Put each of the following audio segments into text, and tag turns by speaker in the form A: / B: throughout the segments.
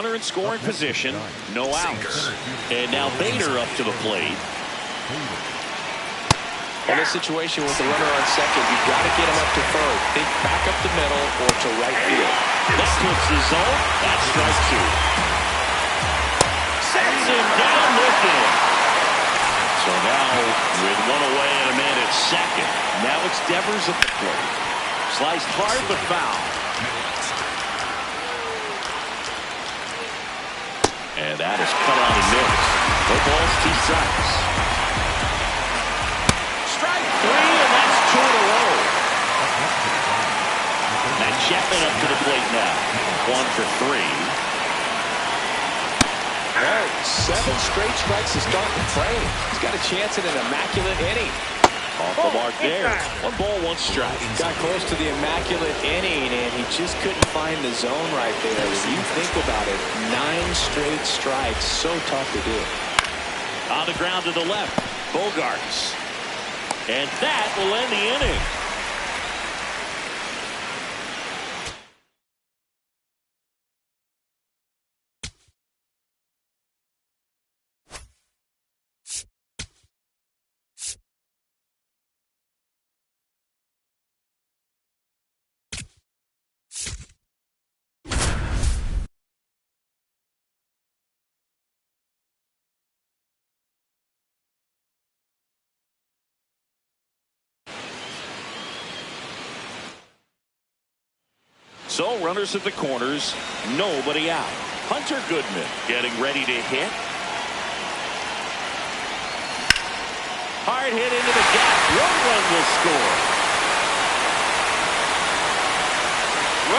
A: Runner in scoring position, no outs. And now Bader up to the plate.
B: In this situation with the runner on second, you've got to get him up to third. Think back up the middle or to right field.
A: That puts the zone. That's strike two. Sets him down looking. So now with one away and a man at second. Now it's Devers at the plate. Sliced hard but foul. And that is cut out and missed. No balls, 2 strikes. Strike 3, and that's 2 in a row. Matt Chapman up to the plate now. 1 for 3.
B: Well, 7 straight strikes to start the frame. He's got a chance at an immaculate inning.
A: Off the mark there. 1 ball, 1 strike.
B: Got close to the immaculate inning, and he just couldn't find the zone right there. When you think about it, 9 straight strikes, so tough to do.
A: On the ground to the left, Bogarts. And that will end the inning. So runners at the corners, nobody out. Hunter Goodman getting ready to hit. Hard hit into the gap. 1 run will score.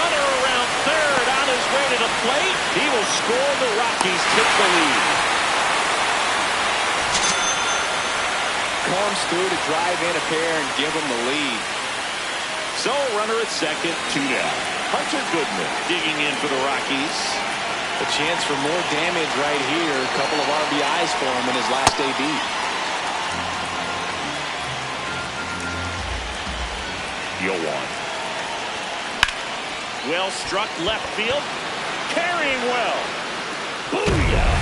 A: Runner around third on his way to the plate. He will score. The Rockies take the lead.
B: Comes through to drive in a pair and give him the lead.
A: So runner at second, 2 down. Hunter Goodman digging in for the Rockies.
B: A chance for more damage right here. A couple of RBIs for him in his last AB.
A: Yoan. Well struck left field. Carrying well. Booyah!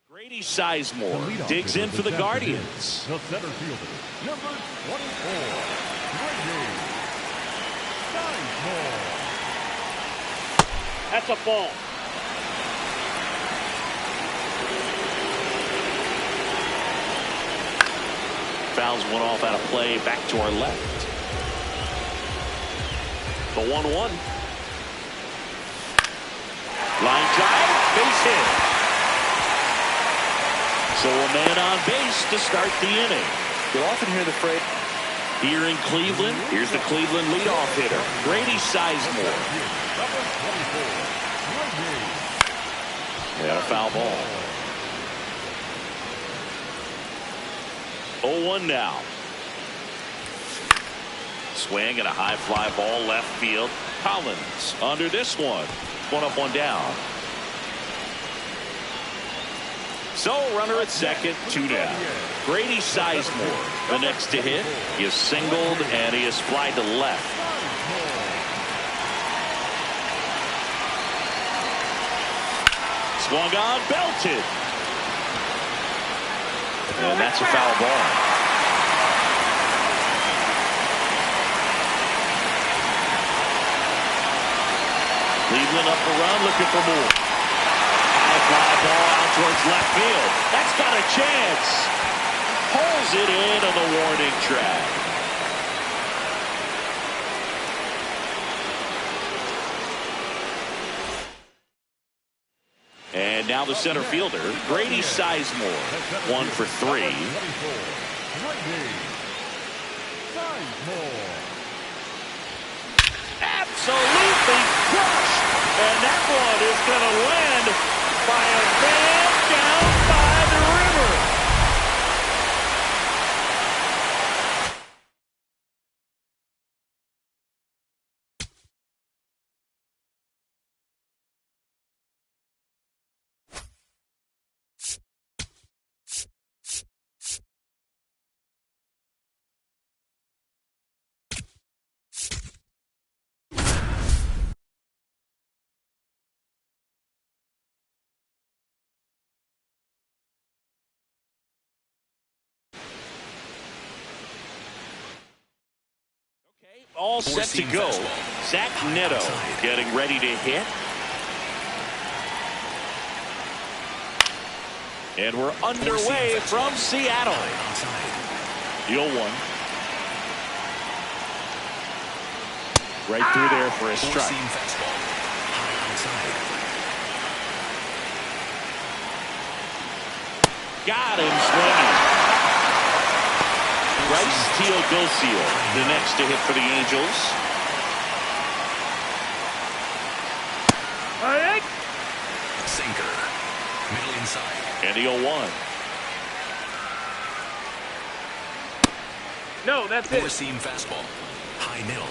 A: Grady Sizemore digs in for the Guardians.
C: The center fielder, number 24, Grady Sizemore.
A: That's a ball. Fouls one off out of play, back to our left. The 1-1. Line drive, base hit. So a man on base to start the inning.
B: You'll often hear the phrase.
A: Here in Cleveland, here's the Cleveland leadoff hitter, Grady Sizemore. And a foul ball. 0-1 now. Swing and a high fly ball left field. Collins under this one. 1 up, 1 down. So runner at second, 2 down. Grady Sizemore, the next to hit. He is singled and he is flied to left. Swung on, belted. And that's a foul ball. Cleveland up a run, looking for more. High fly ball out towards left field. That's got a chance. Pulls it in on the warning track. And now the center fielder, Grady Sizemore, 1 for 3. Absolutely crushed. And that one is going to land by a man down by the river. All set to go. Zach Neto getting ready to hit. And we're underway from Seattle. The 0-1. Right through there for a strike. Got him swinging. Bryce Teodosio, the next to hit for the Angels.
D: Sinker. Middle inside.
A: And the 0-1.
E: No, that's it.
D: Four-seam fastball. High middle.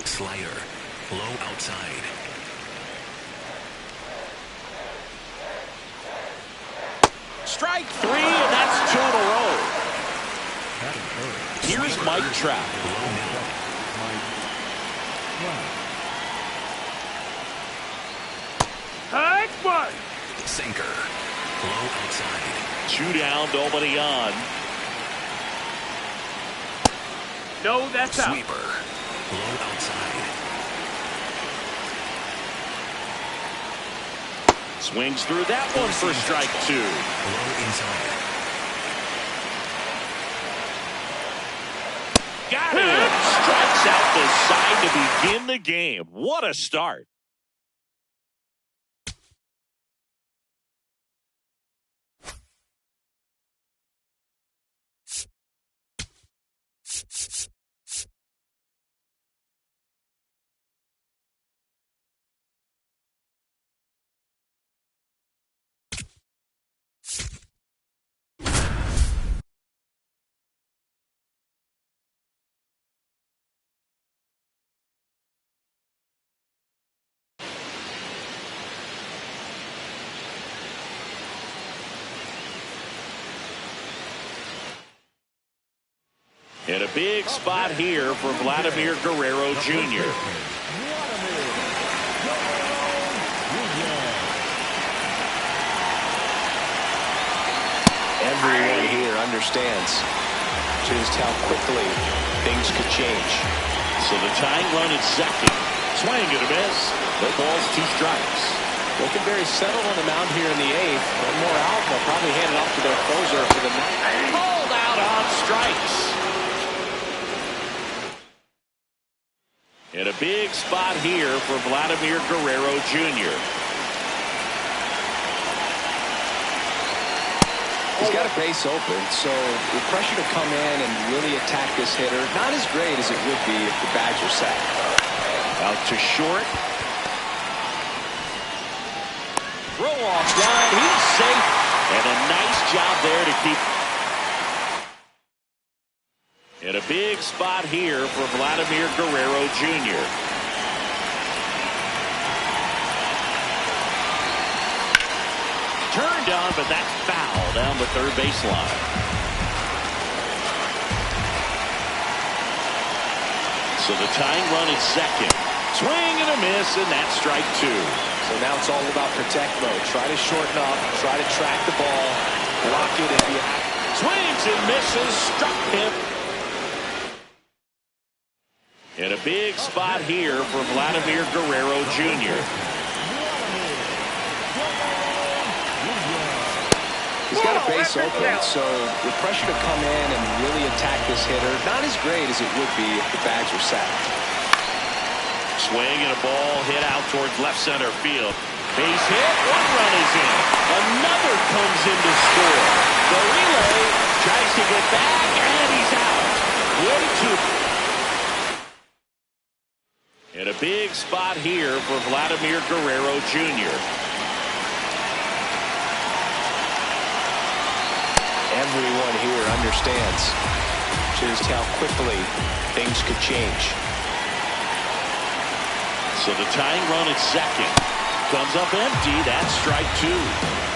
D: Slider. Low outside.
A: Strike 3, and that's 2 in a row. Here's Mike Trout.
D: Sinker. Low outside.
A: 2 down, nobody on.
E: No, that's out.
D: Sweeper. Low outside.
A: Swings through that one for strike 2.
D: Low inside.
A: Got it. Strikes out the side to begin the game. What a start. And a big spot here for Vladimir Guerrero Jr.
B: Everyone here understands just how quickly things could change.
A: So the tying run at second. Swing and a miss. No balls, 2 strikes.
B: Looking very settled on the mound here in the 8th. One more out. They'll probably hand it off to their closer for the night.
A: Called out on strikes. And a big spot here for Vladimir Guerrero Jr.
B: He's got a base open, so the pressure to come in and really attack this hitter, not as great as it would be if the bags were set.
A: Out to short. Throw off line. He's safe. And a nice job there to keep. And a big spot here for Vladimir Guerrero Jr. Turned on, but that's foul down the third baseline. So the tying run is second. Swing and a miss, and that's strike 2.
B: So now it's all about protect mode. Try to shorten up, try to track the ball, block it if you have.
A: Swings and misses, struck him. In a big spot here for Vladimir Guerrero Jr.
B: He's got a base open, so the pressure to come in and really attack this hitter, not as great as it would be if the bags were sacked.
A: Swing and a ball hit out towards left center field. Base hit, one run is in. Another comes in to score. The relay tries to get back, and he's out. Way too. In a big spot here for Vladimir Guerrero Jr.
B: Everyone here understands just how quickly things could change.
A: So the tying run at second comes up empty. That's strike two.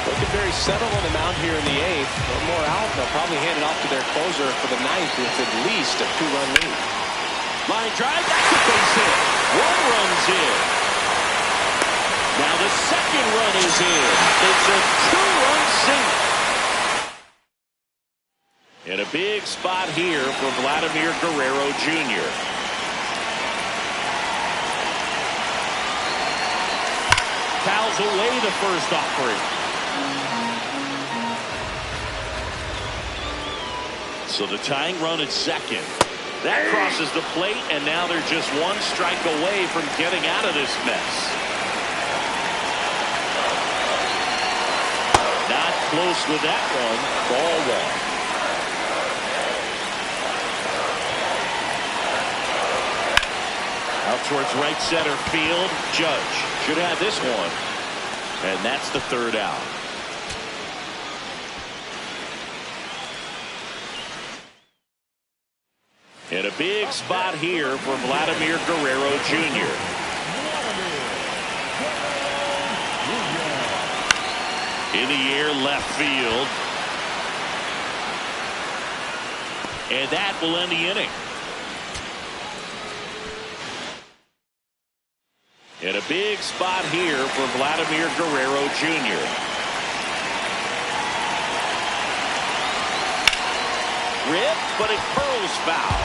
B: Looking very settled on the mound here in the eighth. One more out. They'll probably hand it off to their closer for the ninth with at least a two-run lead.
A: Line drive, that's a base hit. One run's in. Now the second run is in. It's a two-run single. In a big spot here for Vladimir Guerrero Jr. Fouls away the first offering. So the tying run at second. That crosses the plate, and now they're just one strike away from getting out of this mess. Not close with that one. Ball one. Out towards right center field. Judge should have this one. And that's the third out. In a big spot here for Vladimir Guerrero Jr. In the air left field. And that will end the inning. In a big spot here for Vladimir Guerrero Jr. Ripped, but it curls foul.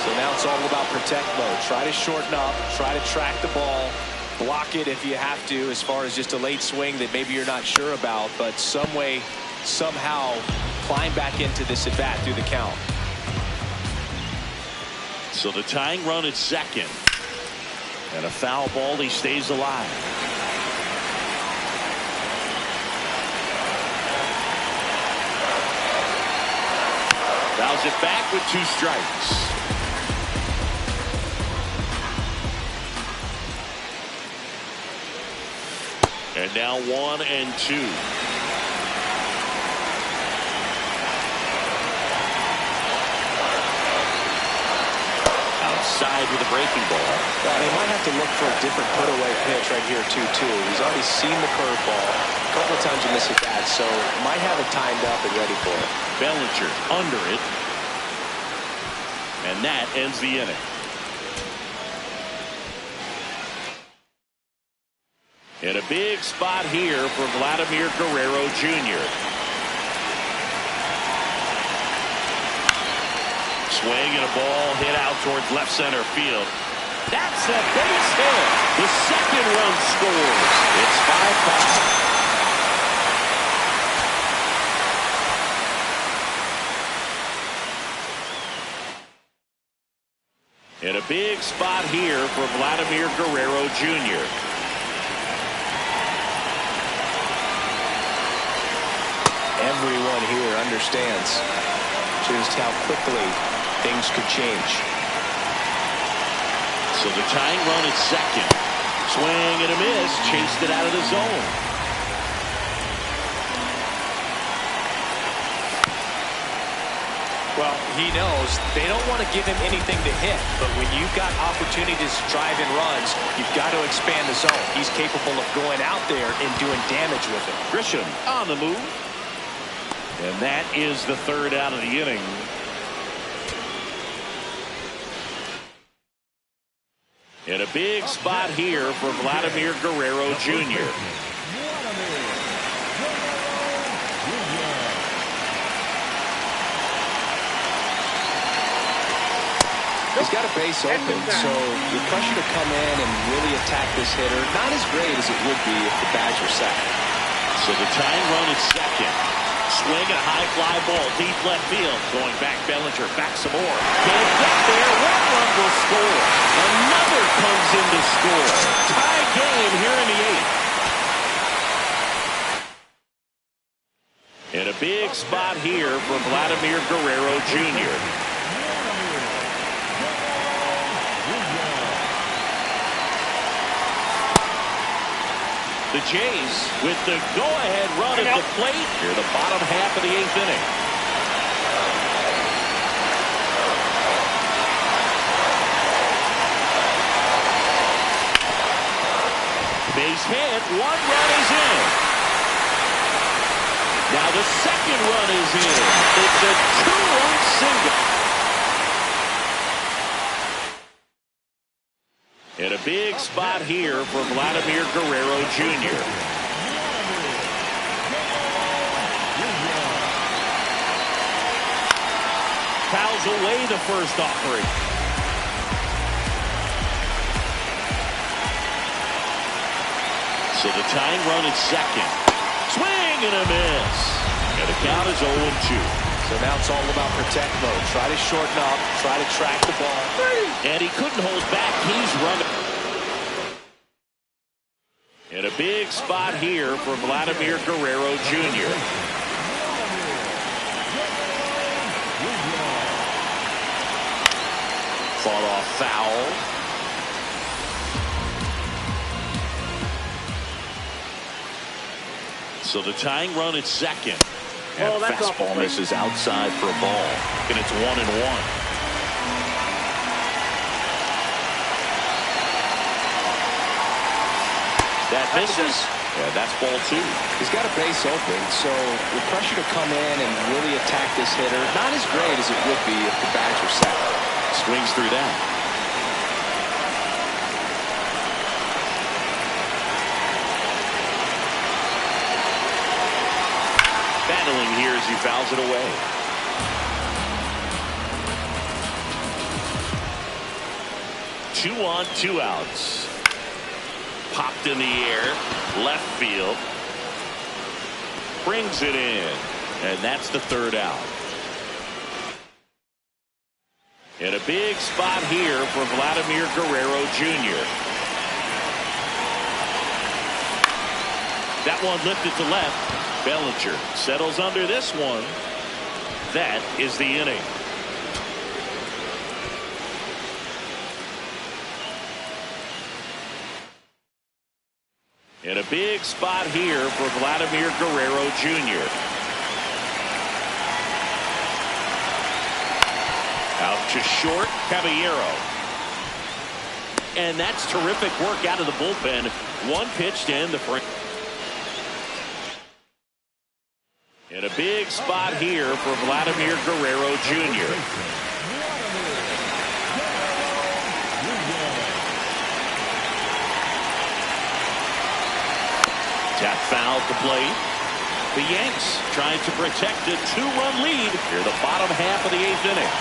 B: So now it's all about protect mode. Try to shorten up, try to track the ball, block it if you have to, as far as just a late swing that maybe you're not sure about, but some way, somehow climb back into this at bat through the count.
A: So the tying run at second. And a foul ball, he stays alive. Fouls it back with two strikes. And now 1-2. Outside with a breaking ball.
B: They might have to look for a different put-away pitch right here, 2-2. He's already seen the curveball a couple of times in this at-bat, so might have it timed up and ready for it.
A: Bellinger under it. And that ends the inning. In a big spot here for Vladimir Guerrero Jr. Swing and a ball hit out towards left center field. That's a base hit. The second run scores. It's 5-5. In a big spot here for Vladimir Guerrero Jr.
B: Everyone here understands just how quickly things could change.
A: So the tying run at second. Swing and a miss. Chased it out of the zone.
B: Well, he knows they don't want to give him anything to hit, but when you've got opportunities to drive in runs, you've got to expand the zone. He's capable of going out there and doing damage with it.
A: Grisham on the move. And that is the third out of the inning. In a big spot here for Vladimir Guerrero Jr.
B: He's got a base open, so the pressure to come in and really attack this hitter, not as great as it would be if the bags were set.
A: So the tying run at second. Swing and a high fly ball deep left field. Going back, Bellinger back some more. Can't get there. One run will score. Another comes in to score. Tie game here in the eighth. In a big spot here for Vladimir Guerrero Jr. The Jays with the go-ahead run at the plate here, the bottom half of the eighth inning. Base hit, one run is in. Now the second run is in. It's a two-run single. In a big spot here for Vladimir Guerrero Jr. Fouls away the first offering. So the tying run at second. Swing and a miss. And the count is 0-2.
B: So now it's all about protect mode. Try to shorten up, try to track the ball.
A: And he couldn't hold back. He's running. In a big spot here for Vladimir Guerrero Jr. Fought off foul. So the tying run at second. And fastball misses outside for a ball. And it's 1-1. That misses. Yeah, that's ball two.
B: He's got a base open, so the pressure to come in and really attack this hitter, not as great as it would be if the bags were set.
A: Swings through that. Battling here as he fouls it away. Two on, two outs. Popped in the air, left field. Brings it in, and that's the third out. In a big spot here for Vladimir Guerrero Jr. That one lifted to left. Bellinger settles under this one. That is the inning. In a big spot here for Vladimir Guerrero Jr. Out to short, Caballero. And that's terrific work out of the bullpen. One pitch to end the frame. In a big spot here for Vladimir Guerrero Jr. Tap foul to plate. The Yanks trying to protect a two-run lead here, the bottom half of the eighth inning.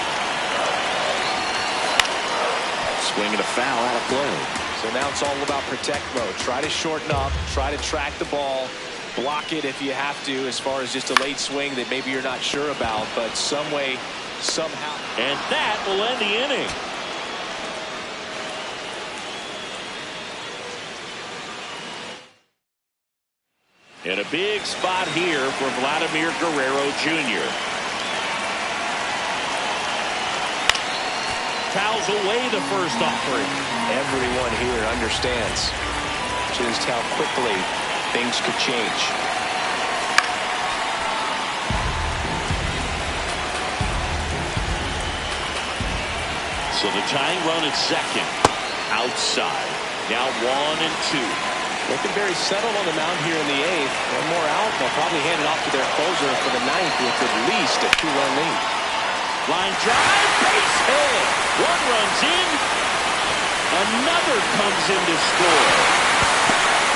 A: Swing and a foul out of play.
B: So now it's all about protect mode. Try to shorten up, try to track the ball. Block it if you have to, as far as just a late swing that maybe you're not sure about, but some way, somehow.
A: And that will end the inning. In a big spot here for Vladimir Guerrero Jr. Fouls away the first offering.
B: Everyone here understands just how quickly things could change.
A: So the tying run at second. Outside. Now 1-2.
B: Looking very settled on the mound here in the eighth. One more out. They'll probably hand it off to their closer for the ninth with at least a two-run lead.
A: Line drive. Base hit. One runs in. Another comes in to score.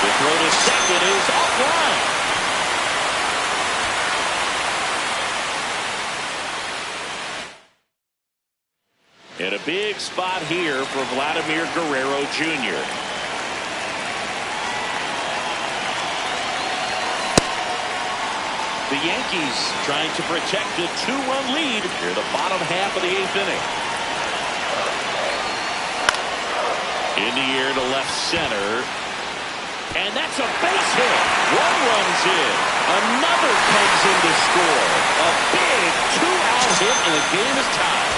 A: The throw to second is offline. And a big spot here for Vladimir Guerrero Jr. The Yankees trying to protect a 2-run lead near the bottom half of the 8th inning. In the air to left center. And that's a base hit. One runs in. Another comes in to score. A big 2-out hit and the game is tied.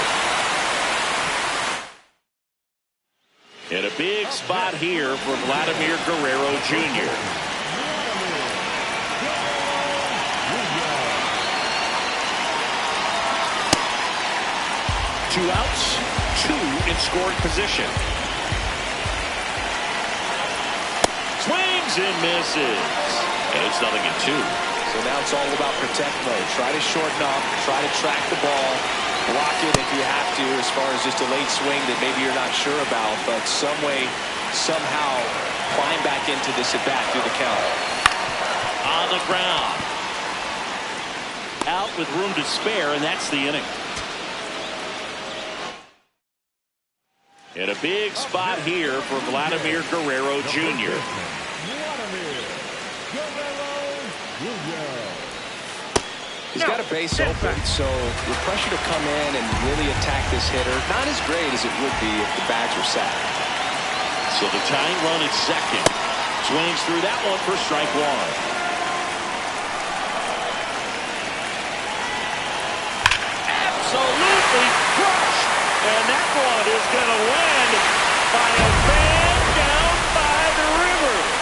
A: And a big spot here for Vladimir Guerrero Jr. Two outs, two in scoring position. Swings and misses. And it's 0-2.
B: So now it's all about protect mode. Try to shorten up, try to track the ball, block it if you have to, as far as just a late swing that maybe you're not sure about, but some way, somehow climb back into this at bat through the count.
A: On the ground. Out with room to spare, and that's the inning. And a big spot here for Vladimir Guerrero Jr.
B: He's got a base open, so the pressure to come in and really attack this hitter, not as great as it would be if the bags were set.
A: So the tying run at second. Swings through that one for strike one. Absolutely crushed. And that one is going to land by a man down by the river.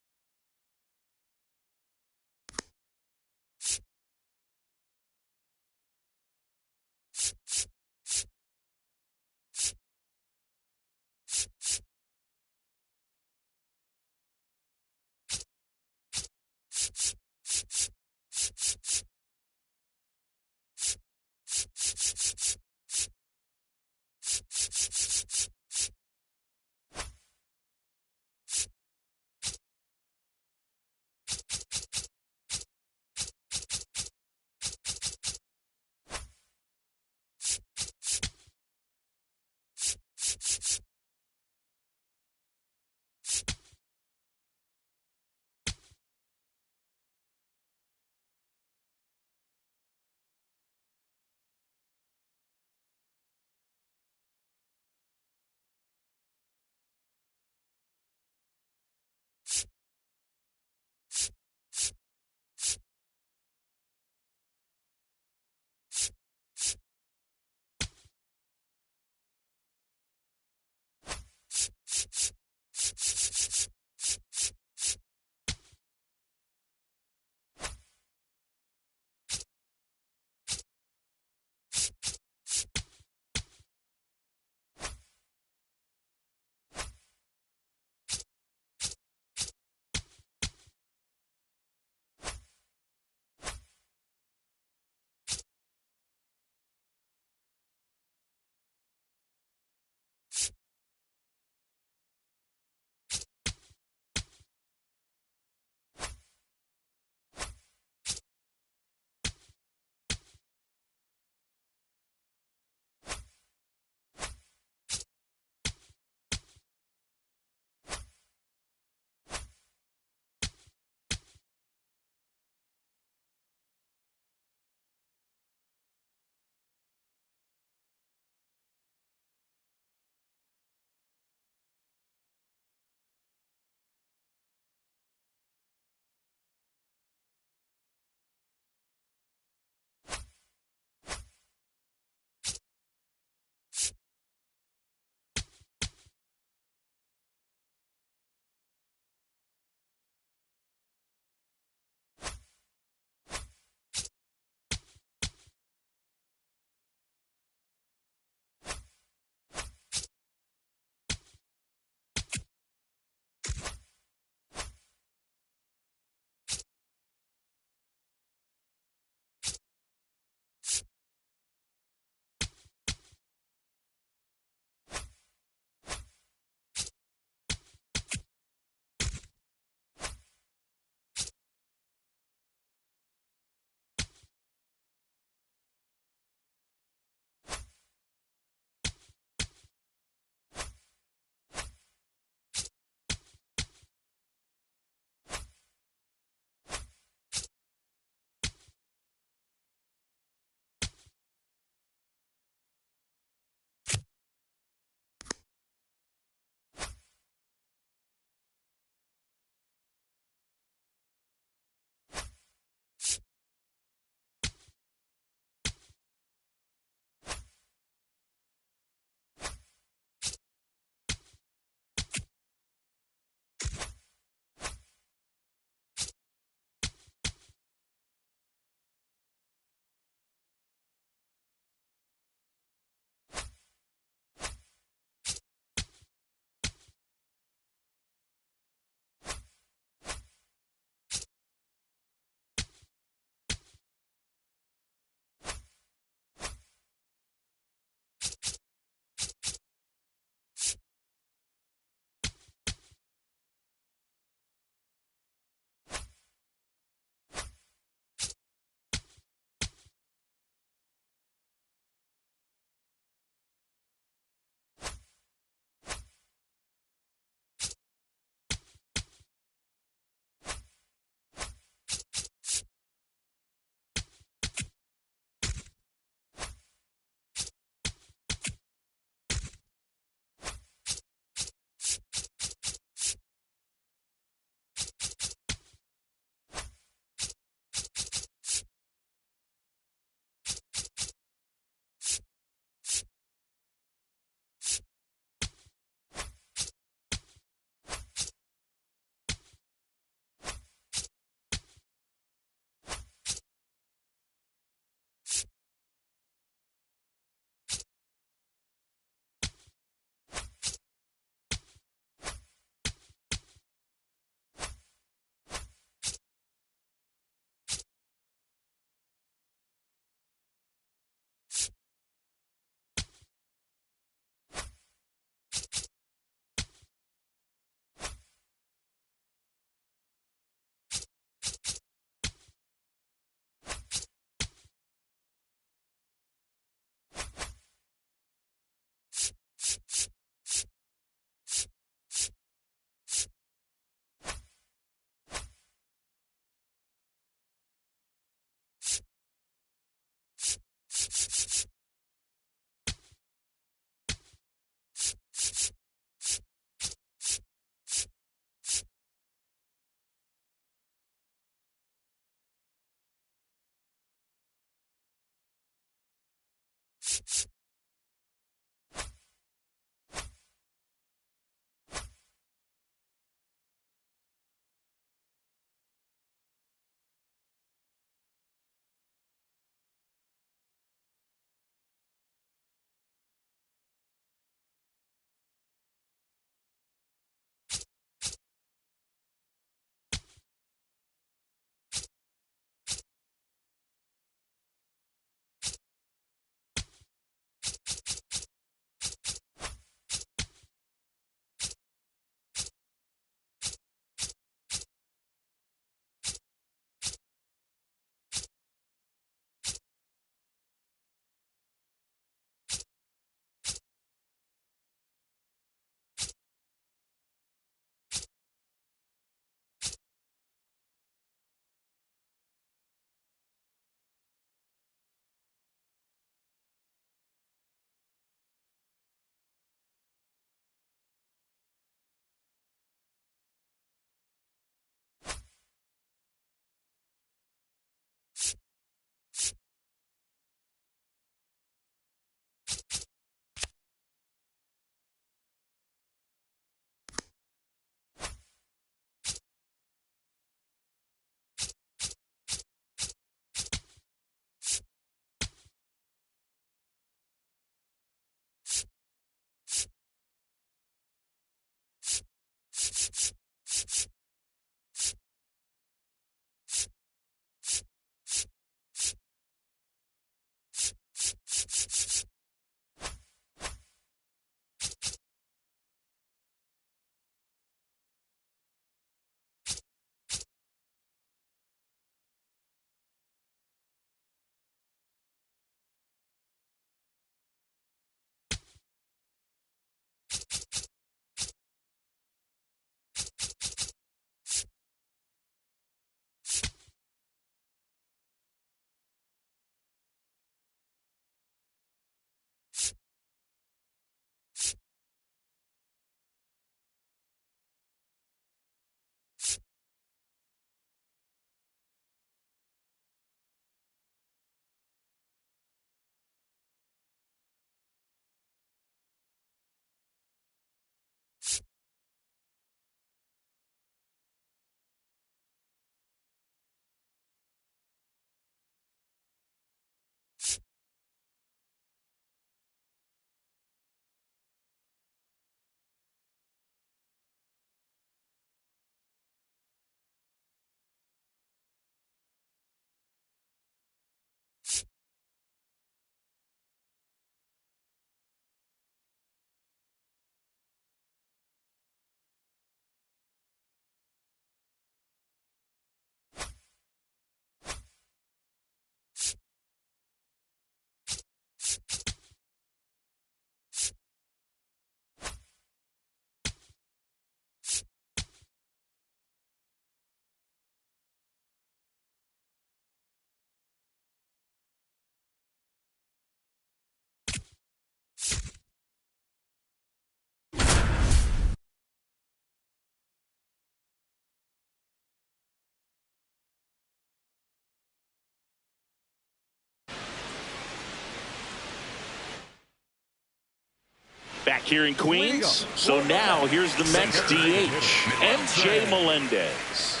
A: Back here in Queens. So now here's the Mets DH, MJ Melendez.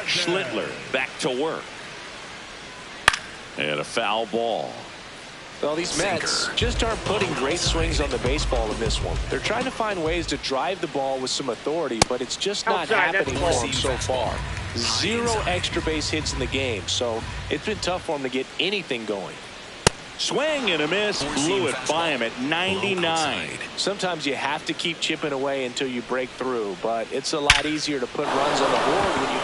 A: Schlittler back to work. And a foul ball.
B: Well, these Mets just aren't putting great swings on the baseball in this one. They're trying to find ways to drive the ball with some authority, but it's just not happening for them so far. 0 extra base hits in the game, so it's been tough for them to get anything going.
A: Swing and a miss, blew it by him at 99.
B: Sometimes you have to keep chipping away until you break through, but it's a lot easier to put runs on the board when you...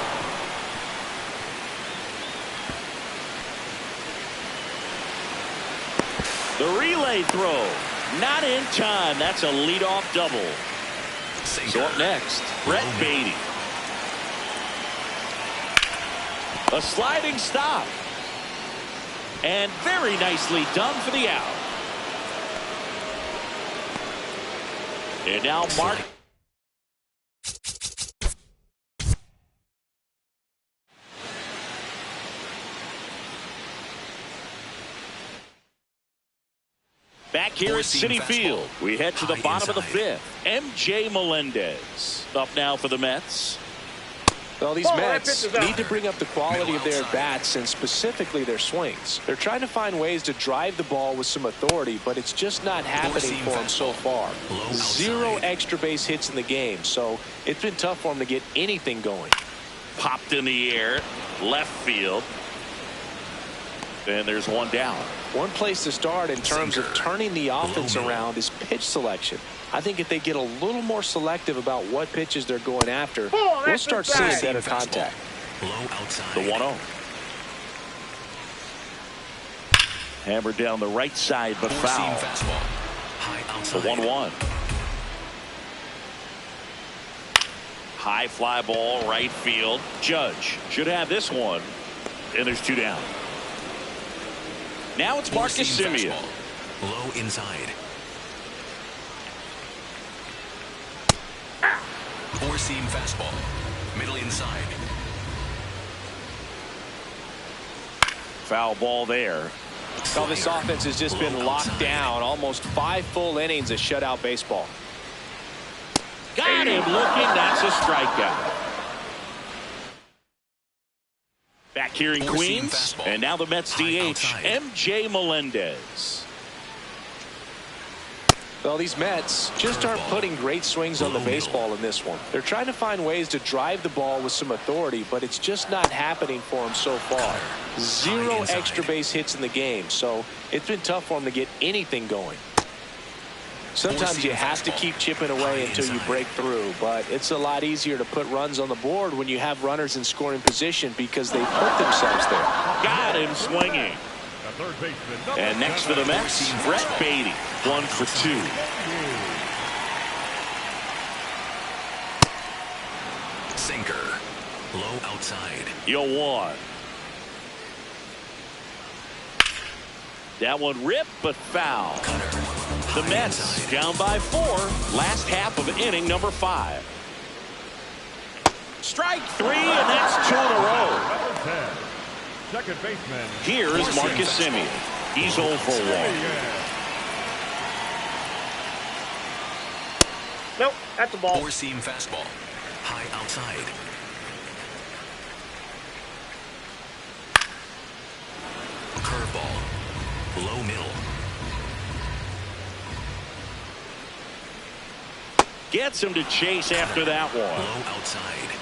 A: The relay throw, not in time. That's a leadoff double. So up next, Brett Beatty. A sliding stop. And very nicely done for the out. And now Mark. Back here at Citi Field, we head to the bottom of the 5th. MJ Melendez up now for the Mets.
B: Well, these Mets need to bring up the quality of their bats and specifically their swings. They're trying to find ways to drive the ball with some authority, but it's just not happening for them so far. 0 extra base hits in the game, so it's been tough for them to get anything going.
A: Popped in the air, left field. And there's one down.
B: One place to start in terms of turning the offense around is pitch selection. I think if they get a little more selective about what pitches they're going after, we'll start seeing better contact.
A: The 1-0. Hammered down the right side, but foul. The 1-1. High fly ball, right field. Judge should have this one. And there's 2 down. Now it's Marcus Semien.
D: Low inside. Four-seam fastball. Middle inside.
A: Foul ball there.
B: Well, this offense has just been locked down. Almost 5 full innings of shutout baseball.
A: Got him looking. That's a strikeout. Back here in Queens, and now the Mets DH, MJ Melendez.
B: Well, these Mets just aren't putting great swings on the baseball in this one. They're trying to find ways to drive the ball with some authority, but it's just not happening for them so far. 0 extra base hits in the game, so it's been tough for them to get anything going. Sometimes you have to keep chipping away until you break through, but it's a lot easier to put runs on the board when you have runners in scoring position because they put themselves there.
A: Got him swinging. And next for the Mets, Brett Beatty, 1 for 2.
D: Sinker. Low outside.
A: 0-1. That one ripped, but foul. The Mets down by 4. Last half of inning number 5. Strike 3, and that's 2 in a row.
C: Second baseman.
A: Here is Marcus Semien. He's 0 for 1.
E: Nope, that's a ball.
D: Four-seam fastball. High outside. Curveball. Low middle.
A: Gets him to chase after that one.
D: Low outside.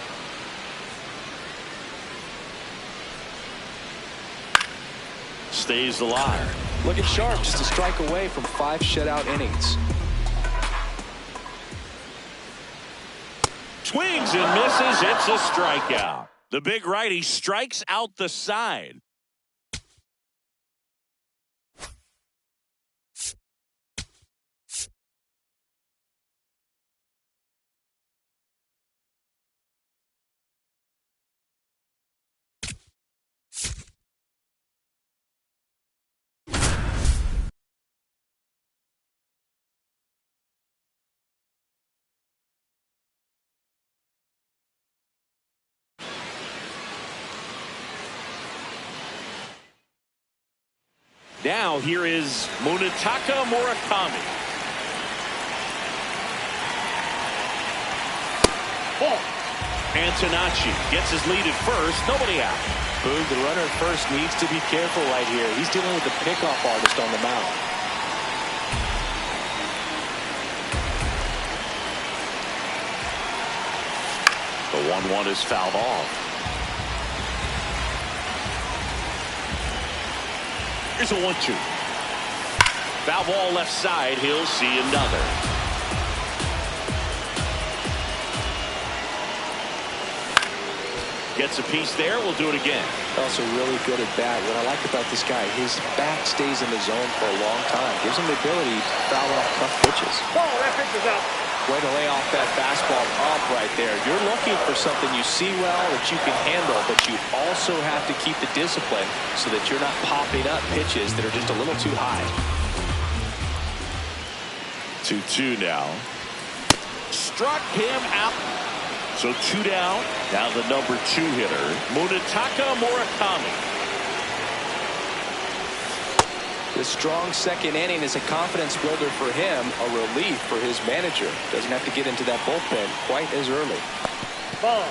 A: Stays alive.
B: Looking sharp, just a strike away from 5 shutout innings.
A: Swings and misses. It's a strikeout. The big righty strikes out the side. Now here is Munetaka Murakami.
E: Ball.
A: Antonacci gets his lead at first. Nobody out.
B: Boog, the runner at first needs to be careful right here. He's dealing with the pickoff artist on the mound.
A: The 1-1 is fouled off. Here's a 1-2. Foul ball left side. He'll see another. Gets a piece there. We'll do it again.
B: Also really good at bat. What I like about this guy, his bat stays in the zone for a long time. Gives him the ability to foul off tough pitches.
E: Ball. That pitch is out.
B: Way to lay off that fastball up right there. You're looking for something you see well that you can handle, but you also have to keep the discipline so that you're not popping up pitches that are just a little too high.
A: 2-2 now. Struck him out. So 2 down. Now the number 2 hitter, Munetaka Murakami.
B: The strong second inning is a confidence builder for him, a relief for his manager. Doesn't have to get into that bullpen quite as early.
E: Ball.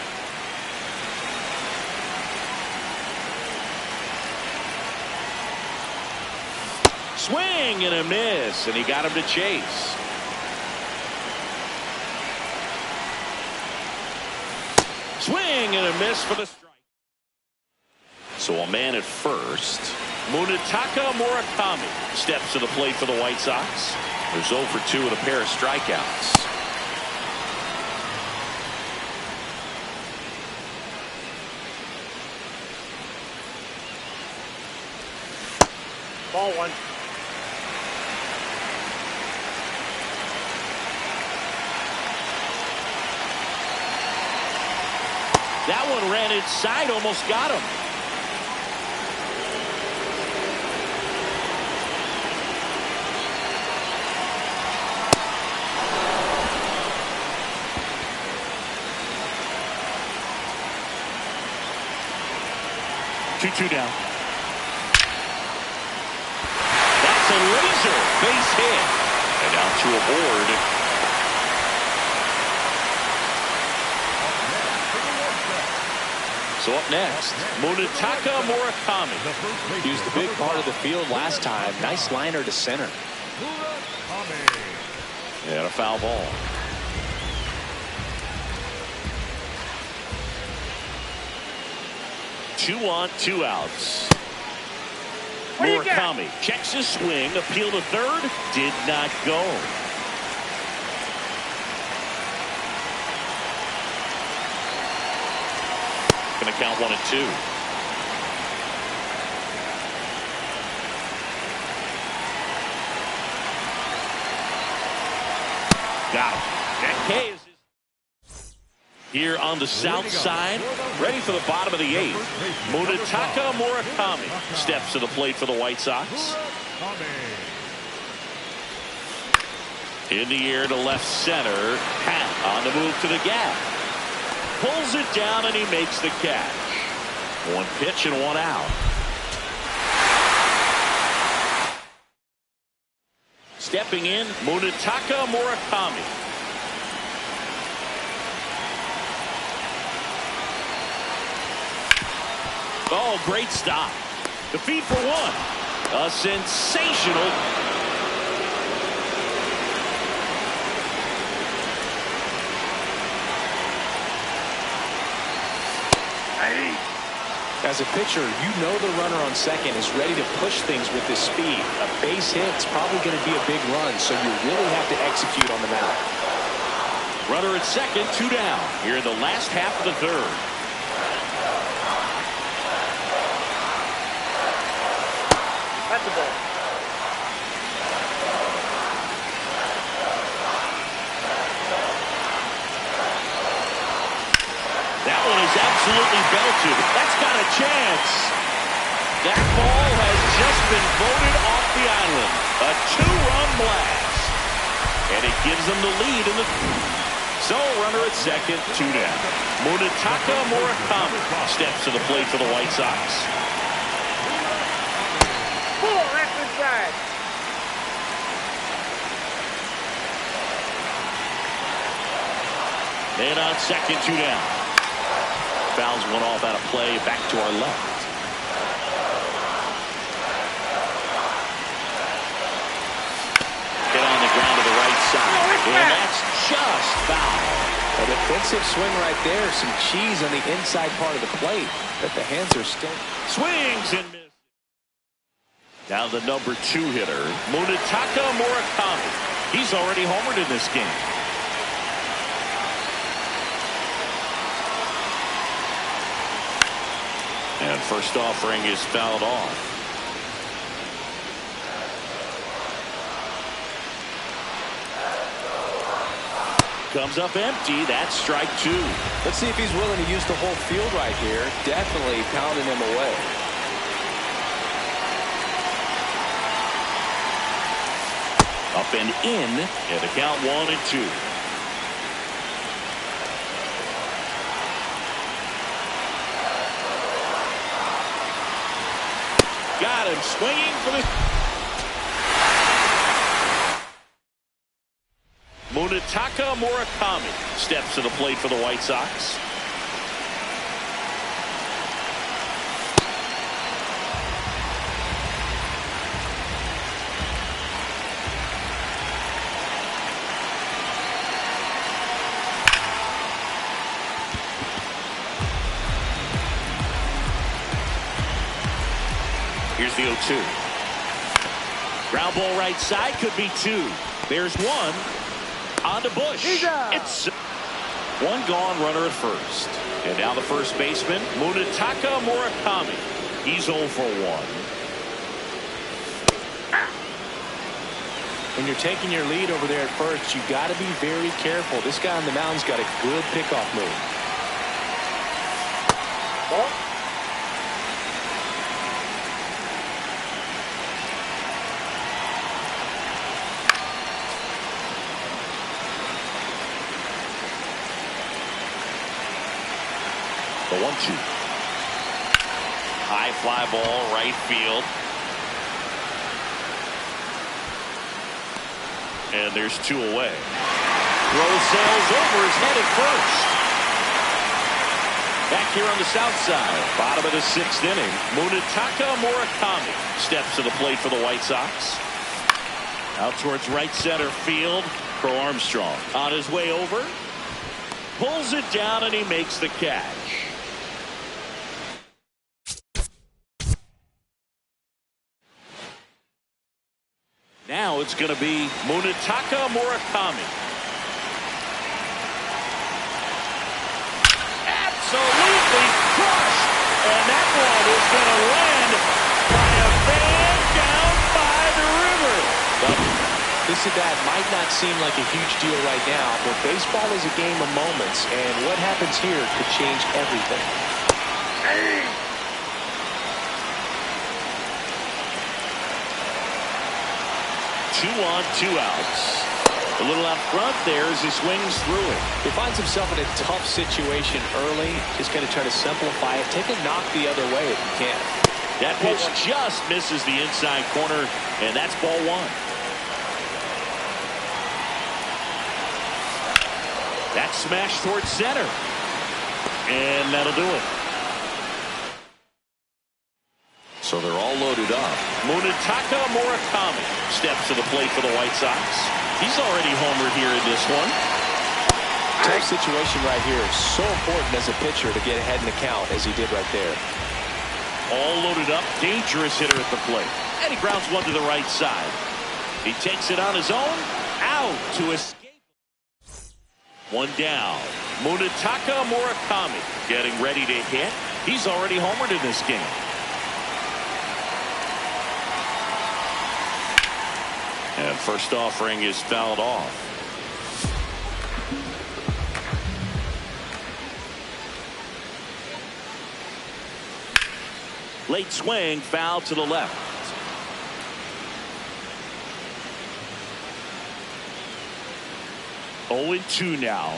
A: Swing and a miss, and he got him to chase. Swing and a miss for the strike. So a man at first. Munetaka Murakami steps to the plate for the White Sox. There's 0 for 2 with a pair of strikeouts.
E: Ball 1.
A: That one ran inside, almost got him. Two down. That's a laser base hit. And now to a board. So up next, Munetaka Murakami.
B: He was the big part of the field last time. Nice liner to center.
A: And a foul ball. Two on, 2 outs. Murakami checks his swing, appeal to third, did not go. Going to count 1-2. Got him. Jack K is here on the south side, ready for the bottom of the 8th. Munetaka Murakami steps to the plate for the White Sox. In the air to left center. Hat on the move to the gap. Pulls it down and he makes the catch. 1 pitch and 1 out. Stepping in, Munetaka Murakami. Oh, great stop. The feed for 1. A sensational.
B: As a pitcher, you know the runner on second is ready to push things with his speed. A base hit's probably going to be a big run, so you really have to execute on the mound.
A: Runner at second, 2 down. Here in the last half of the 3rd.
E: That's the ball.
A: That one is absolutely belted. That's got a chance. That ball has just been voted off the island. A 2-run blast. And it gives them the lead in the. So runner at second, 2 down. Munetaka Murakami steps to the plate for the White Sox.
E: Ball. That's inside.
A: And on second, 2 down. Fouls one off out of play. Back to our left. Get on the ground to the right side. And that's just foul.
B: A defensive swing right there. Some cheese on the inside part of the plate. But the hands are still.
A: Swings and misses. Now the number 2 hitter, Munetaka Murakami. He's already homered in this game. And first offering is fouled off. Comes up empty. That's strike 2.
B: Let's see if he's willing to use the whole field right here. Definitely pounding him away.
A: Up and in, and the count 1-2. Got him swinging for the. Munetaka Murakami steps to the plate for the White Sox. Here's the 0-2. Ground ball right side, could be 2. There's 1. On to Bush. It's 1 gone, runner at first. And now the first baseman, Munetaka Murakami. He's 0 for 1.
B: When you're taking your lead over there at first, you got to be very careful. This guy on the mound's got a good pickoff move.
E: Ball.
A: The 1-2. High fly ball, right field. And there's 2 away. Throw sails over his head at first. Back here on the south side, bottom of the 6th inning, Munetaka Murakami steps to the plate for the White Sox. Out towards right center field. Crow Armstrong on his way over. Pulls it down and he makes the catch. Now it's going to be Munetaka Murakami. Absolutely crushed. And that one is going to land by a fan down by the river.
B: This at-bat might not seem like a huge deal right now, but baseball is a game of moments, and what happens here could change everything.
A: 2 on, 2 outs. A little out front there as he swings through it.
B: He finds himself in a tough situation early. Just going to try to simplify it. Take a knock the other way if you can.
A: That pitch just misses the inside corner, and that's ball 1. That's smashed towards center. And that'll do it. So they're all loaded up. Munetaka Murakami steps to the plate for the White Sox. He's already homered here in this one.
B: Tough situation right here. So important as a pitcher to get ahead in the count as he did right there.
A: All loaded up. Dangerous hitter at the plate. And he grounds one to the right side. He takes it on his own. Out to escape. 1 down. Munetaka Murakami getting ready to hit. He's already homered in this game. And first offering is fouled off. Late swing, foul to the left. Oh and 2 now.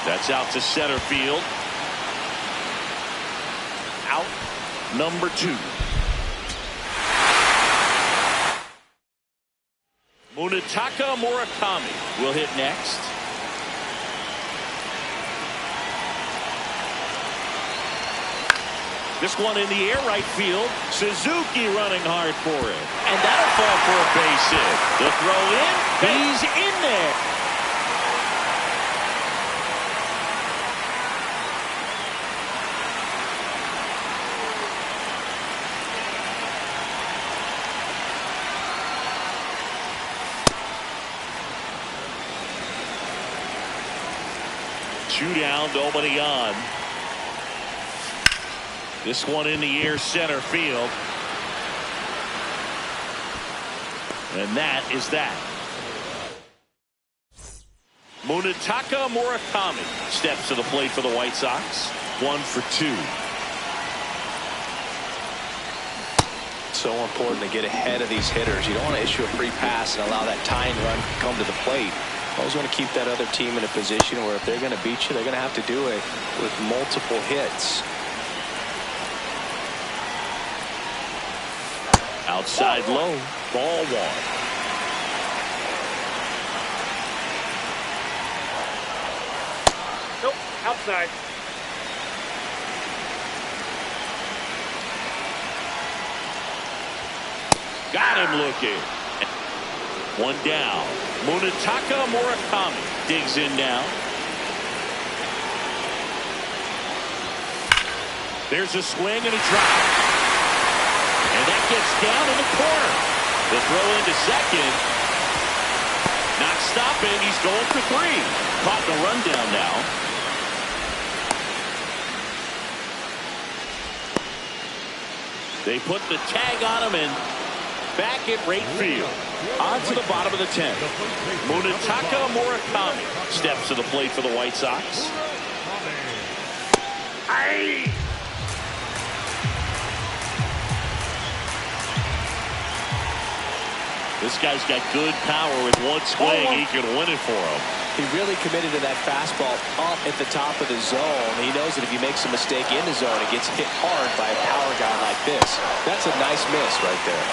A: That's out to center field. number 2. Munetaka Murakami will hit next. This one in the air right field. Suzuki running hard for it. And that'll fall for a base hit. The throw in. He's in there. Two down, nobody on. This one in the air center field. And that is that. Munetaka Murakami steps to the plate for the White Sox. 1 for 2.
B: So important to get ahead of these hitters. You don't want to issue a free pass and allow that tying run to come to the plate. Always want to keep that other team in a position where if they're going to beat you, they're going to have to do it with multiple hits.
A: Outside low, ball 1.
E: Nope, outside.
A: Got him looking. 1 down. Munetaka Murakami digs in now. There's a swing and a drop. And that gets down in the corner. The throw into second. Not stopping. He's going for 3. Caught the rundown now. They put the tag on him and back at right field. On to the bottom of the 10th. Munetaka Murakami steps to the plate for the White Sox. Aye. This guy's got good power. With one swing, he can win it for him.
B: He really committed to that fastball up at the top of the zone. He knows that if he makes a mistake in the zone, it gets hit hard by a power guy like this. That's a nice miss right there.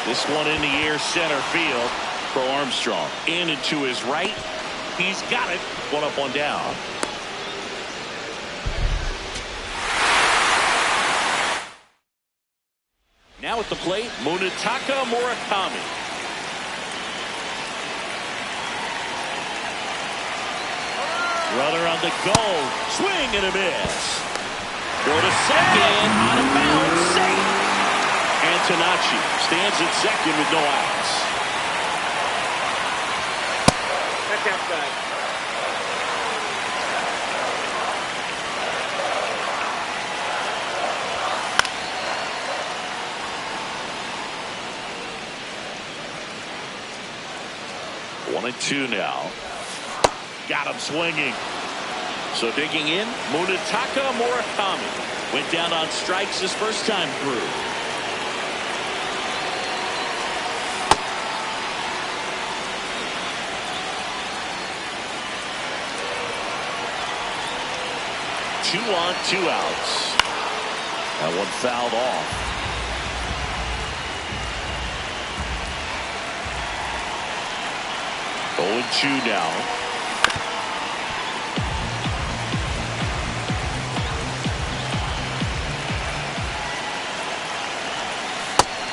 A: This one in the air center field for Armstrong. In and to his right. He's got it. 1 up, 1 down. Now at the plate, Munetaka Murakami. Runner on the goal. Swing and a miss. Go to second. Out of bounds. Safe. Antonacci stands at second with no outs.
E: That's outside.
A: One and 2 now. Got him swinging. So digging in, Munetaka Murakami went down on strikes his first time through. Two on, 2 outs. That one fouled off. 0-2 now.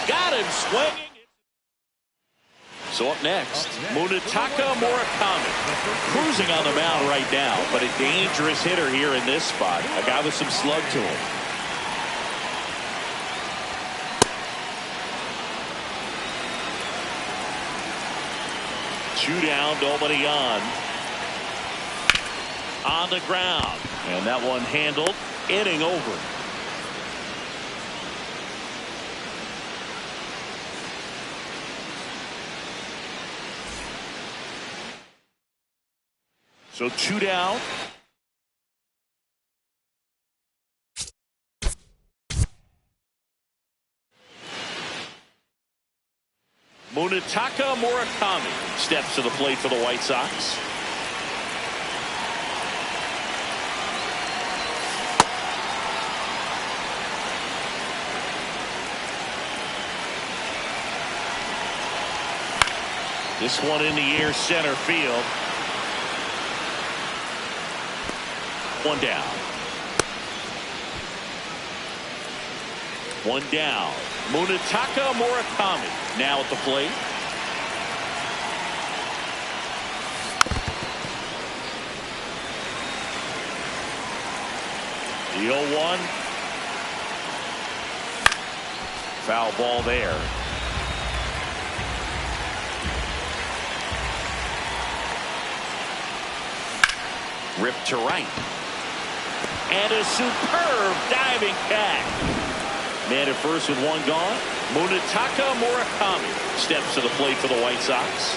A: Got him swinging. So up next, Munetaka Murakami. Cruising on the mound right now, but a dangerous hitter here in this spot. A guy with some slug to him. Two down, nobody on. On the ground. And that one handled. Inning over. So 2 down. Munetaka Murakami steps to the plate for the White Sox. This one in the air, center field. One down. One down. Munetaka Murakami now at the plate. The 0-1. Foul ball there. Ripped to right. And a superb diving catch. Man at first with one gone. Munetaka Murakami steps to the plate for the White Sox.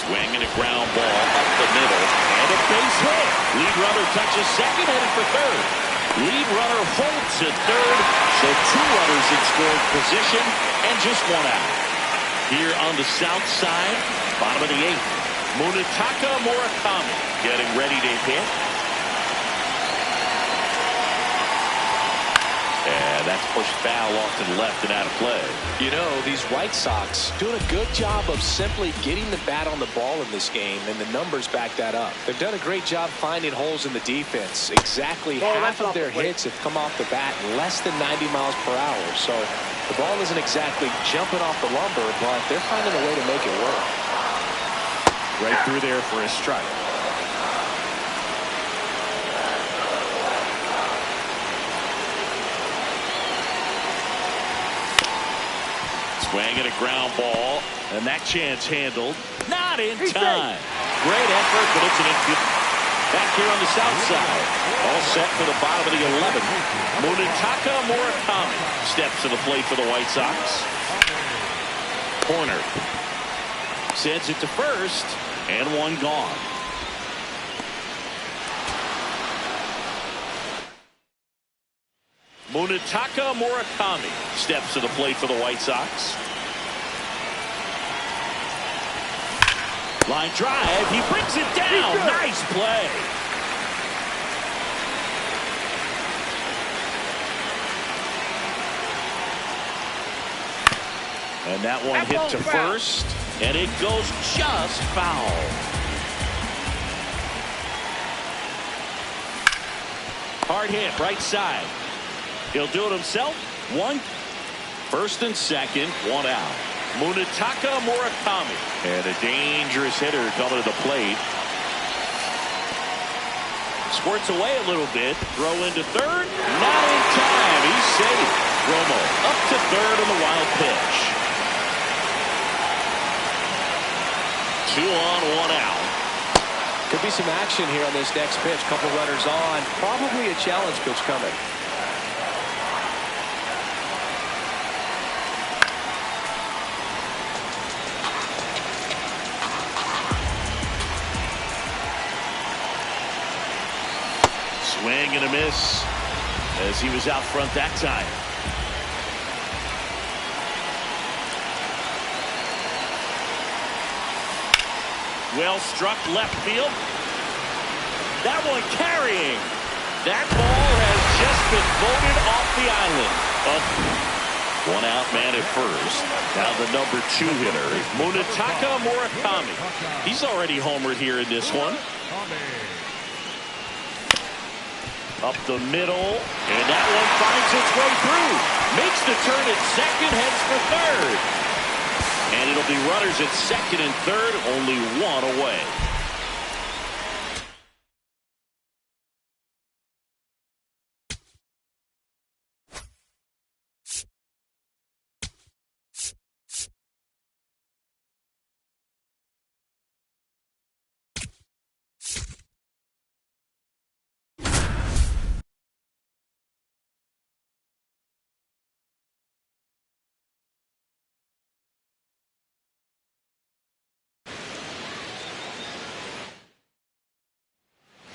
A: Swinging a ground ball up the middle. And a base hit. Lead runner touches second, headed for third. Lead runner holds at third. So two runners in scoring position and just one out. Here on the south side, bottom of the eighth. Munetaka Murakami getting ready to hit. And that's pushed foul off to the left and out of play.
B: You know, these White Sox doing a good job of simply getting the bat on the ball in this game, and the numbers back that up. They've done a great job finding holes in the defense. Exactly half of their hits have come off the bat less than 90 miles per hour. So the ball isn't exactly jumping off the lumber, but they're finding a way to make it work.
A: Right through there for a strike. Swinging a ground ball, and that chance handled. Not in time. Great effort, but it's an infield. Back here on the south side. All set for the bottom of the 11th. Munetaka Murakami steps to the plate for the White Sox. Corner. Sends it to first, and one gone. Munetaka Murakami steps to the plate for the White Sox. Line drive, he brings it down. Nice play. And that one hit to first, and it goes just foul. Hard hit, right side. He'll do it himself. One. First and second, one out. Munetaka Murakami. And a dangerous hitter coming to the plate. Squirts away a little bit. Throw into third. Not in time. He's safe. Romo up to third on the wild pitch. 2 on, 1 out.
B: Could be some action here on this next pitch. Couple runners on. Probably a challenge pitch coming.
A: Swing and a miss as he was out front that time. Well struck left field. That one carrying. That ball has just been voted off the island. One out man at first. Now the number 2 hitter, Munetaka Murakami. He's already homered here in this one. Up the middle, and that one finds its way through. Makes the turn at second, heads for third. And it'll be runners at second and third, only one away.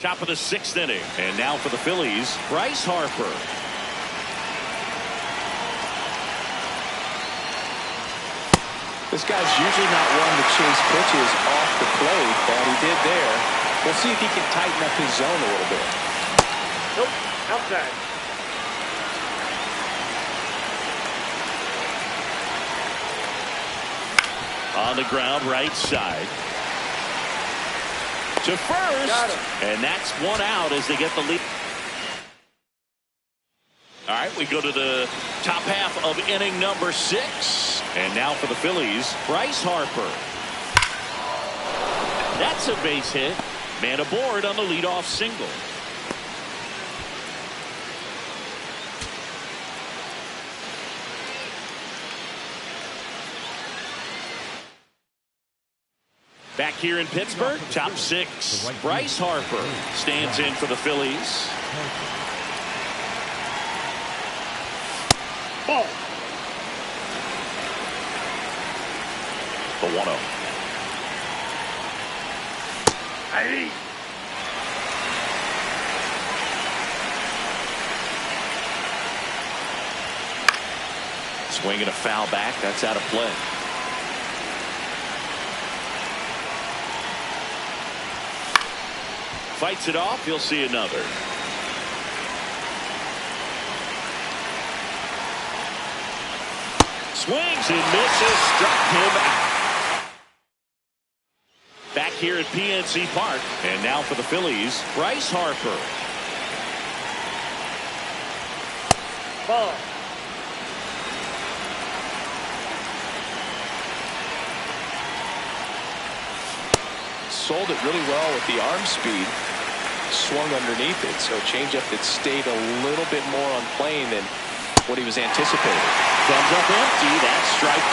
A: Top of the 6th inning. And now for the Phillies, Bryce Harper.
B: This guy's usually not one to chase pitches off the plate, but he did there. We'll see if he can tighten up his zone a little bit.
E: Nope, outside.
A: On the ground, right side. To first. And that's one out as they get the lead. All right, we go to the top half of inning number 6. And now for the Phillies, Bryce Harper. That's a base hit. Man aboard on the leadoff single. Back here in Pittsburgh, top 6. Bryce Harper stands in for the Phillies. Ball. The 1-0. Hey. Swinging a foul back. That's out of play. Fights it off. He'll see another. Swings and misses. Struck him out. Back here at PNC Park. And now for the Phillies, Bryce Harper.
E: Ball.
B: Sold it really well with the arm speed. Swung underneath it, so changeup that stayed a little bit more on plane than what he was anticipating.
A: Comes up empty. That's strike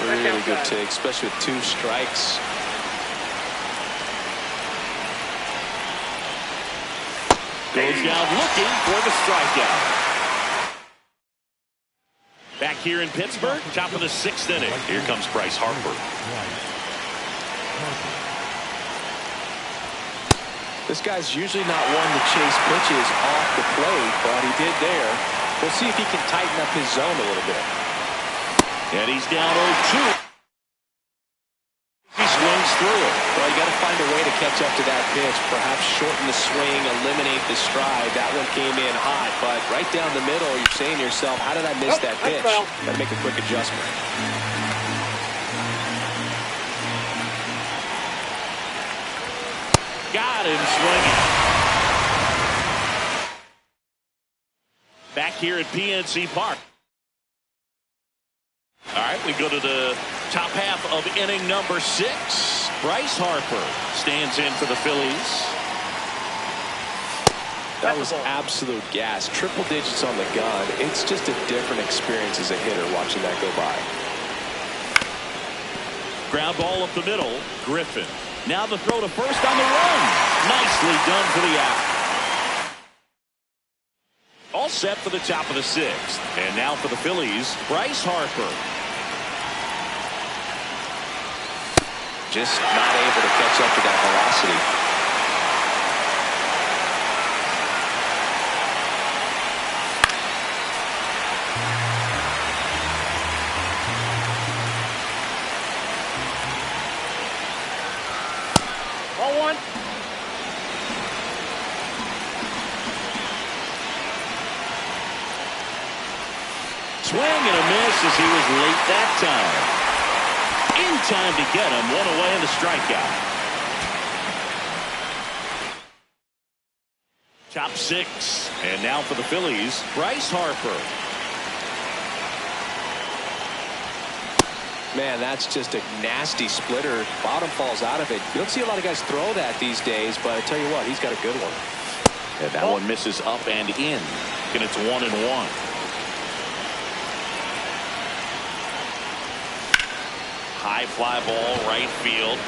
A: 2.
B: Really good take, especially with 2 strikes.
A: Goes down looking for the strikeout. Back here in Pittsburgh, top of the 6th inning. Here comes Bryce Harper.
B: This guy's usually not one to chase pitches off the plate, but he did there. We'll see if he can tighten up his zone a little bit.
A: And he's down 0-2. He swings through it.
B: Well, you got to find a way to catch up to that pitch. Perhaps shorten the swing, eliminate the stride. That one came in hot, but right down the middle, you're saying to yourself, how did I miss that pitch? Got to make a quick adjustment.
A: Got him swinging. Back here at PNC Park. All right, we go to the top half of inning number 6. Bryce Harper stands in for the Phillies.
B: That was absolute gas. Triple digits on the gun. It's just a different experience as a hitter watching that go by.
A: Ground ball up the middle. Griffin. Now the throw to first on the run. Nicely done for the out. All set for the top of the 6th. And now for the Phillies, Bryce Harper.
B: Just not able to catch up to that velocity.
E: Ball 1.
A: Swing and a miss as he was late that time. In time to get him. One away in the strikeout. Top 6. And now for the Phillies, Bryce Harper.
B: Man, that's just a nasty splitter. Bottom falls out of it. You don't see a lot of guys throw that these days, but I tell you what, he's got a good one.
A: And that one misses up and in. And it's 1-1. High fly ball, right field.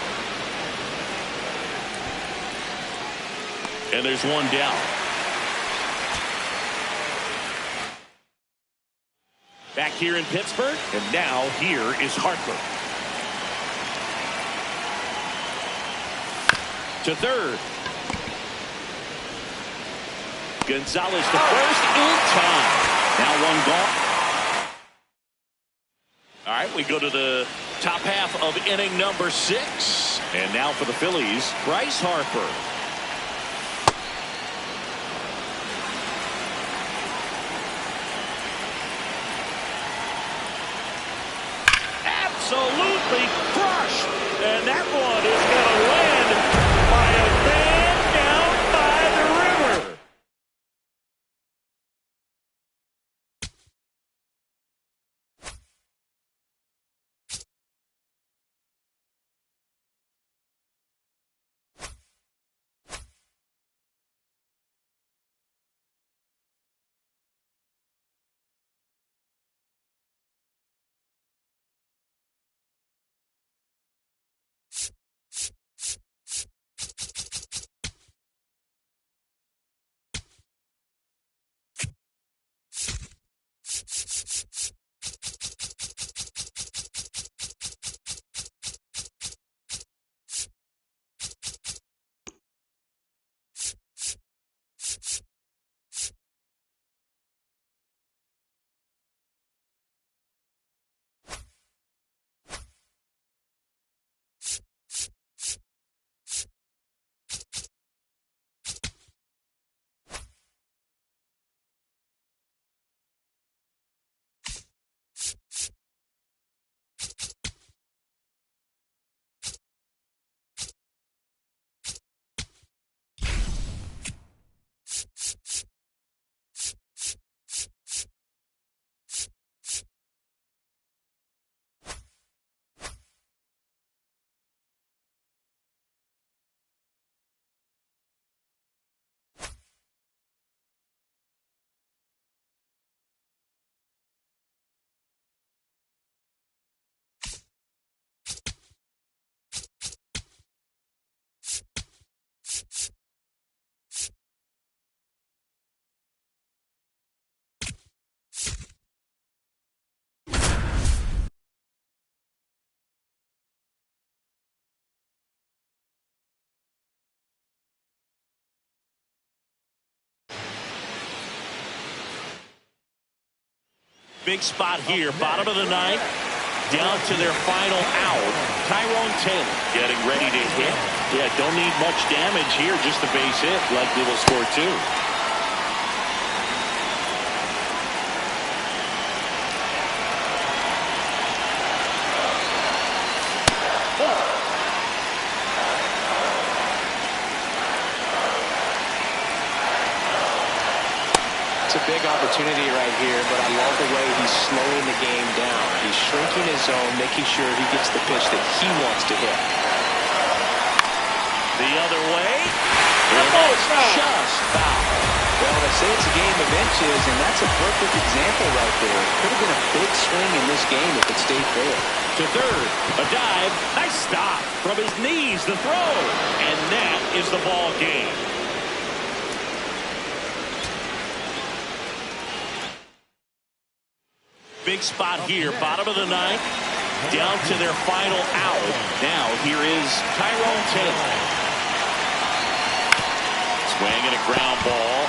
A: And there's one down. Back here in Pittsburgh, and now here is Harper. To third. Gonzalez to first in time. Now one gone. All right, we go to the top half of inning number 6. And now for the Phillies, Bryce Harper. Big spot here, bottom of the ninth. Down to their final out. Tyrone Taylor getting ready to hit. Yeah, don't need much damage here, just a base hit. Likely will score two.
B: It's a big opportunity right here, but I love the way he's slowing the game down. He's shrinking his zone, making sure he gets the pitch that he wants to hit.
A: The other way. And that's just foul.
B: Well, they say it's a game of inches, and that's a perfect example right there. Could have been a big swing in this game if it stayed fair.
A: To third, a dive, nice stop. From his knees, the throw. And that is the ball game. Big spot here, bottom of the ninth, down to their final out. Now here is Tyrone Taylor. Swing and a ground ball.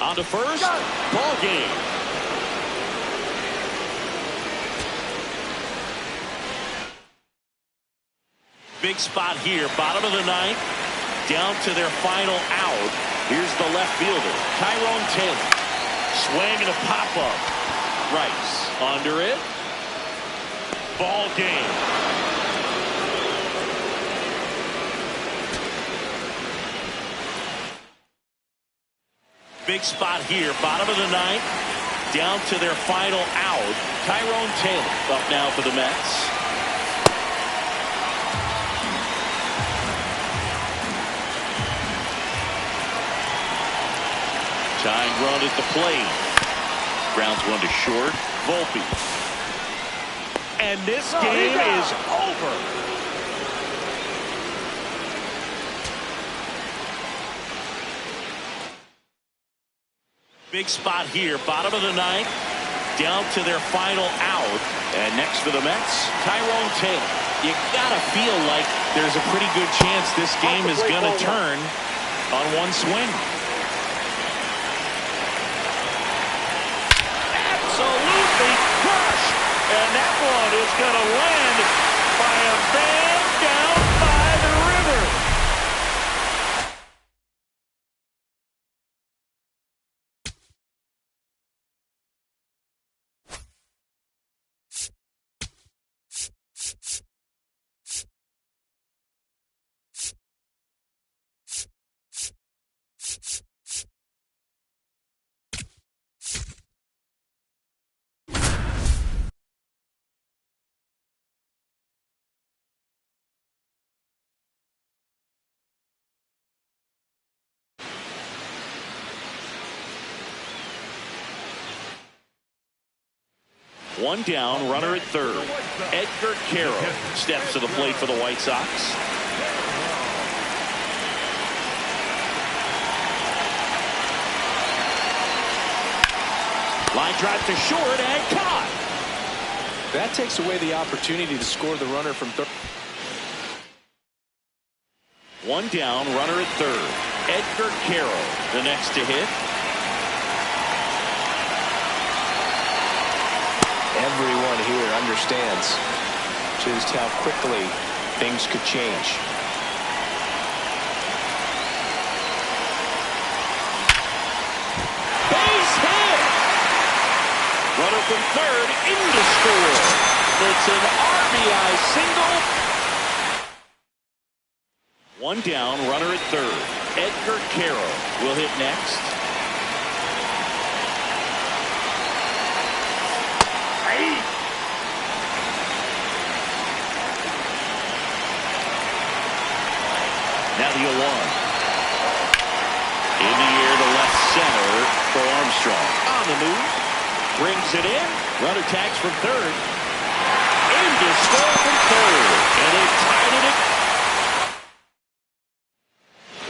A: On to first, ball game. Big spot here, bottom of the ninth, down to their final out. Here's the left fielder, Tyrone Taylor. Swing and a pop-up. Rice under it. Ball game. Big spot here. Bottom of the ninth. Down to their final out. Tyrone Taylor up now for the Mets. Tying run at the plate. Grounds one to short. Volpe. And this game is over. Big spot here. Bottom of the ninth. Down to their final out. And next for the Mets, Tyrone Taylor. You gotta feel like there's a pretty good chance this game is gonna turn on one swing. Absolutely crushed. And that one is going to land by a man down by the river. One down, runner at third. Edgar Carroll steps to the plate for the White Sox. Line drive to short and caught.
B: That takes away the opportunity to score the runner from third.
A: One down, runner at third. Edgar Carroll, the next to hit.
B: Everyone here understands just how quickly things could change.
A: Base hit! Runner from third into score. It's an RBI single. One down, runner at third. Edgar Carroll will hit next. Now the 0-1. In the air to left center for Armstrong. On the move. Brings it in. Runner tags from third. Into score from third. And they tied it.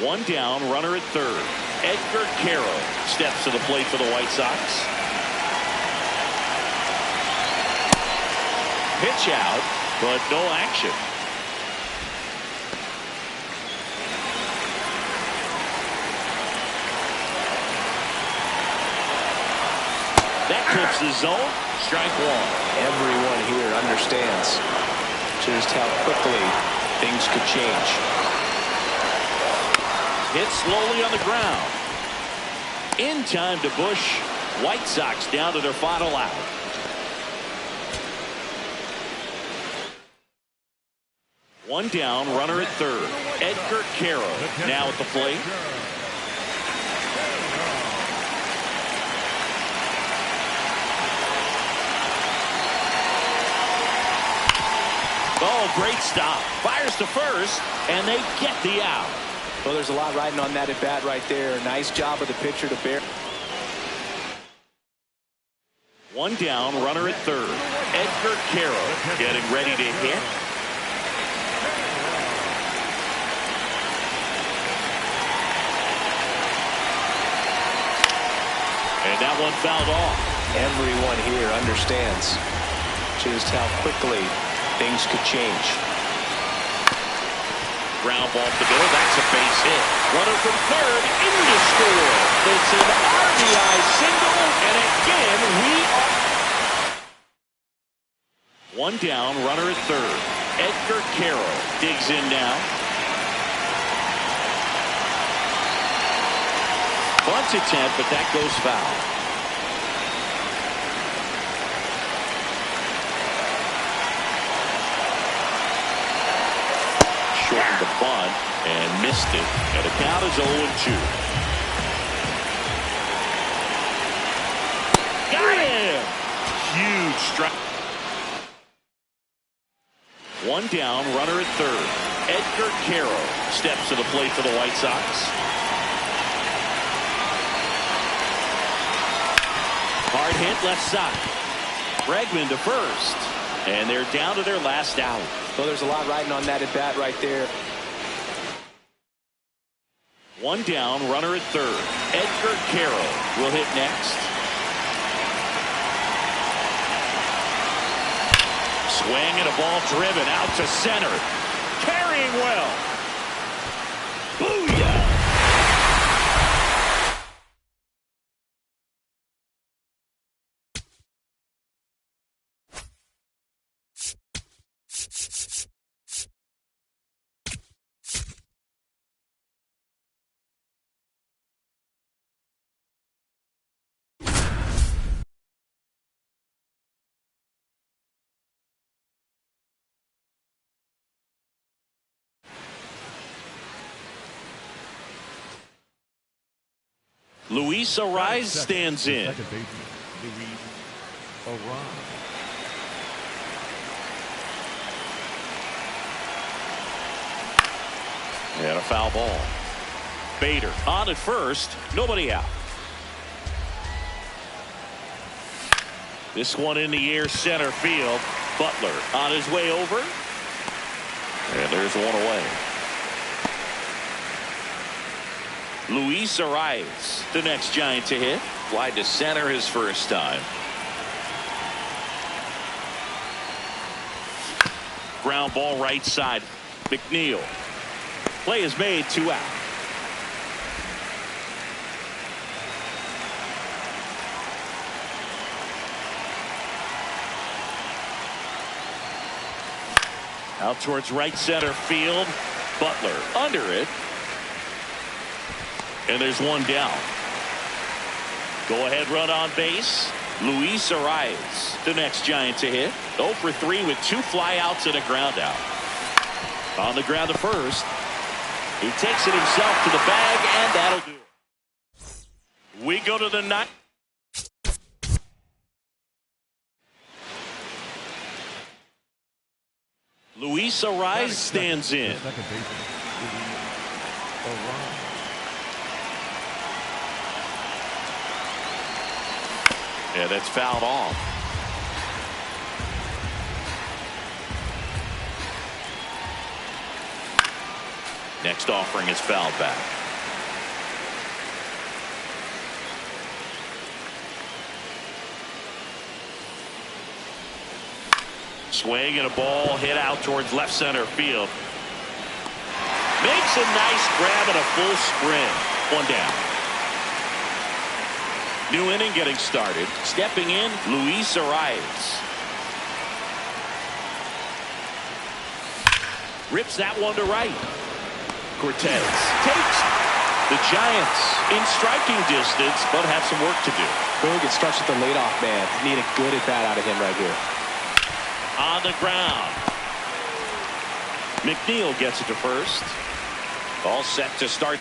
A: One down, runner at third. Edgar Carroll steps to the plate for the White Sox. Pitch out, but no action. That clips the zone. Strike one.
B: Everyone here understands just how quickly things could change.
A: Hit slowly on the ground. In time to Bush. White Sox down to their final out. One down, runner at third. Edgar Caro now at the plate. Oh, great stop. Fires to first, and they get the out.
B: Well, there's a lot riding on that at bat right there. Nice job of the pitcher to bear.
A: One down, runner at third. Edgar Caro getting ready to hit. And that one fouled off.
B: Everyone here understands just how quickly things could change.
A: Ground ball to go. That's a base hit. Runner from third in to score. It's an RBI single, and again we are. One down, runner at third. Edgar Caro digs in now. Bunt attempt, but that goes foul. Shortened the bunt and missed it. And the count is 0-2. Got him! Huge strike. One down, runner at third. Edgar Caro steps to the plate for the White Sox. Hard hit left side. Bregman to first. And they're down to their last out.
B: Well, there's a lot riding on that at bat right there.
A: One down, runner at third. Edgar Caro will hit next. Swing and a ball driven out to center. Carrying well. Booyah! Luis Arraez stands in.
C: Second baseman, Luis Arraez.
A: And a foul ball. Bader on at first. Nobody out. This one in the air center field. Butler on his way over. And there's one away. Luis Arraez, the next Giant to hit. Fly to center his first time. Ground ball right side. McNeil. Play is made, 2 out. Out towards right center field. Butler under it. And there's one down. Go ahead run on base. Luis Arraez, the next Giant to hit. 0 for 3 with 2 flyouts and a ground out. On the ground to first. He takes it himself to the bag, and that'll do it. We go to the ninth. Luis Arraez stands in.
C: Second baseman, Luis Arraez.
A: Yeah, that's fouled off. Next offering is fouled back. Swing and a ball hit out towards left center field. Makes a nice grab and a full sprint. One down. New inning getting started. Stepping in, Luis Arias. Rips that one to right. Cortez takes the Giants in striking distance, but have some work to do.
B: It starts with the leadoff man. Need a good at bat out of him right here.
A: On the ground. McNeil gets it to first. All set to start.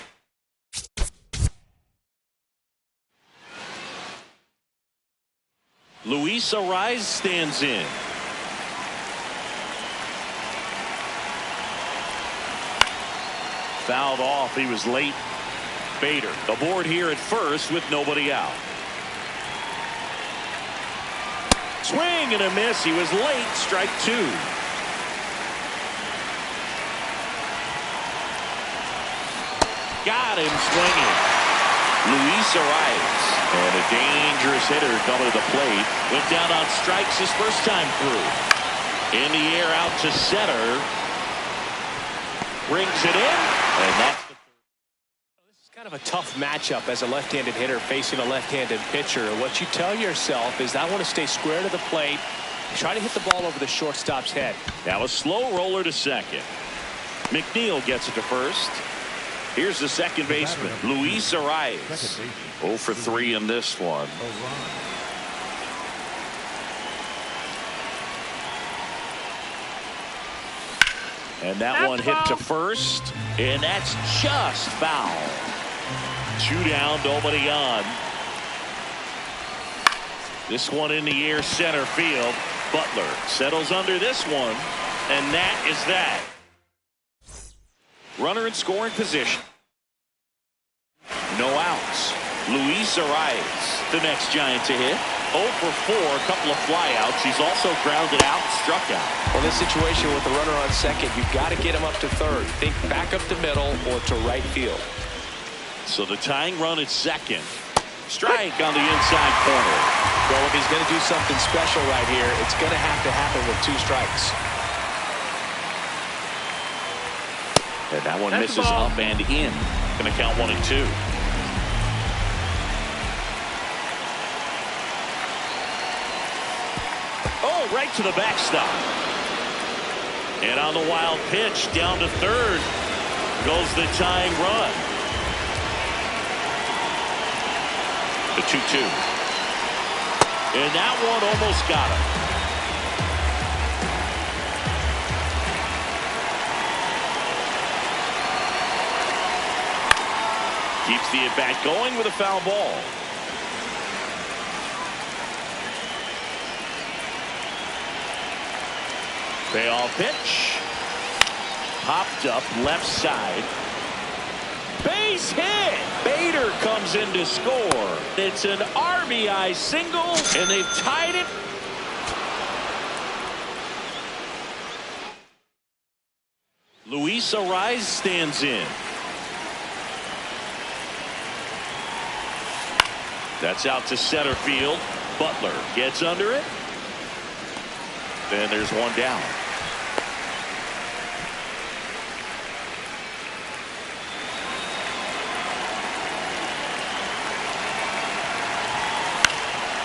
A: Luis Arias stands in. Fouled off. He was late. Bader aboard here at first with nobody out. Swing and a miss. He was late. Strike two. Got him swinging. Luis Arias. And a dangerous hitter coming to the plate. Went down on strikes his first time through. In the air out to center. Brings it in. And that's the third.
B: This is kind of a tough matchup as a left-handed hitter facing a left-handed pitcher. What you tell yourself is, I want to stay square to the plate. Try to hit the ball over the shortstop's head.
A: Now a slow roller to second. McNeil gets it to first. Here's the second baseman, Luis Arias. 0 for 3 in this one. And that one hit to first, and that's just foul. 2 down, nobody on. This one in the air, center field. Butler settles under this one, and that is that. Runner in scoring position. No outs. Luis Arias, the next Giant to hit. 0 for 4, a couple of flyouts. He's also grounded out, struck out.
B: Well, this situation with the runner on second, you've got to get him up to third. Think back up the middle or to right field.
A: So the tying run at second. Strike on the inside corner.
B: Well, if he's going to do something special right here, it's going to have to happen with 2 strikes.
A: And that one misses up and in. Going to count 1 and 2. Oh, right to the backstop. And on the wild pitch, down to third goes the tying run. The 2-2. And that one almost got him. Keeps the at-bat going with a foul ball. Payoff pitch. Popped up left side. Base hit. Bader comes in to score. It's an RBI single, and they've tied it. Luis Arias stands in. That's out to center field. Butler gets under it. Then there's one down.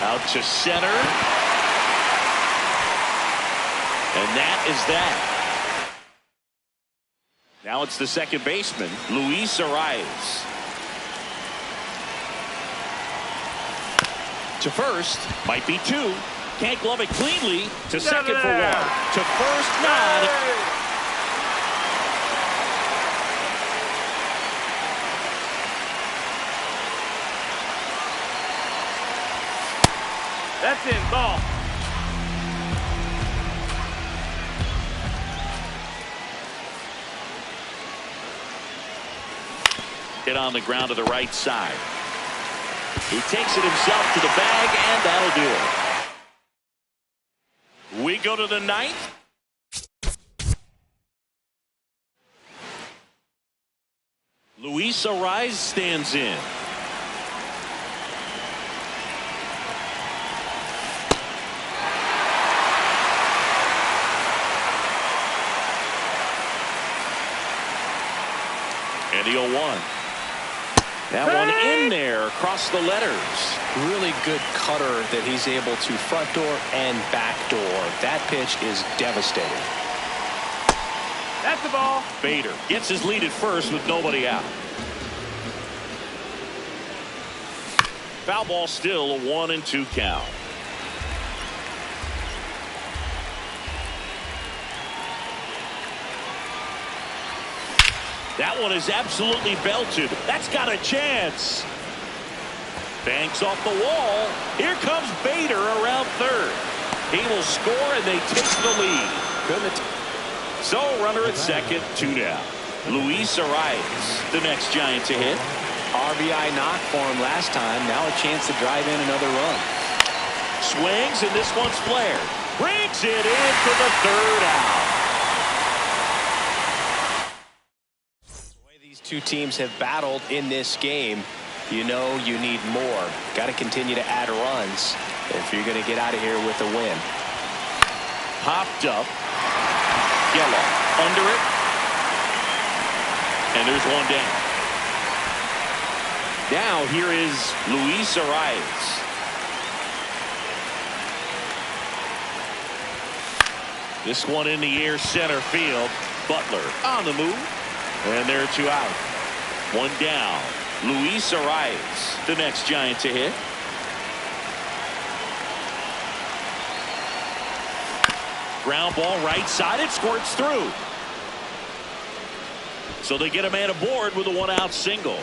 A: Out to center. And that is that. Now it's the second baseman, Luis Arias. To first, might be 2. Can't glove it cleanly. To second for 1. To first, not.
E: That's in, ball.
A: Hit on the ground to the right side. He takes it himself to the bag, and that'll do it. We go to the 9th. Luis Arias stands in. And the 0-1. That one in there across the letters.
B: Really good cutter that he's able to front door and back door. That pitch is devastating.
E: That's the ball.
A: Bader gets his lead at first with nobody out. Foul ball, still a 1-2 count. That one is absolutely belted. That's got a chance. Banks off the wall. Here comes Bader around third. He will score and they take the lead. So runner at second, 2 down. Luis Arias, the next Giant to hit.
B: RBI knock for him last time. Now a chance to drive in another run.
A: Swings and this one's flared. Brings it in for the 3rd out.
B: Two teams have battled in this game. You know you need more. Got to continue to add runs if you're going to get out of here with a win.
A: Popped up. Yellow under it. And there's one down. Now here is Luis Arias. This one in the air, center field. Butler on the move. And there are 2 out. 1 down. Luis Arias, the next Giant to hit. Ground ball right side. It squirts through. So they get a man aboard with a 1-out single.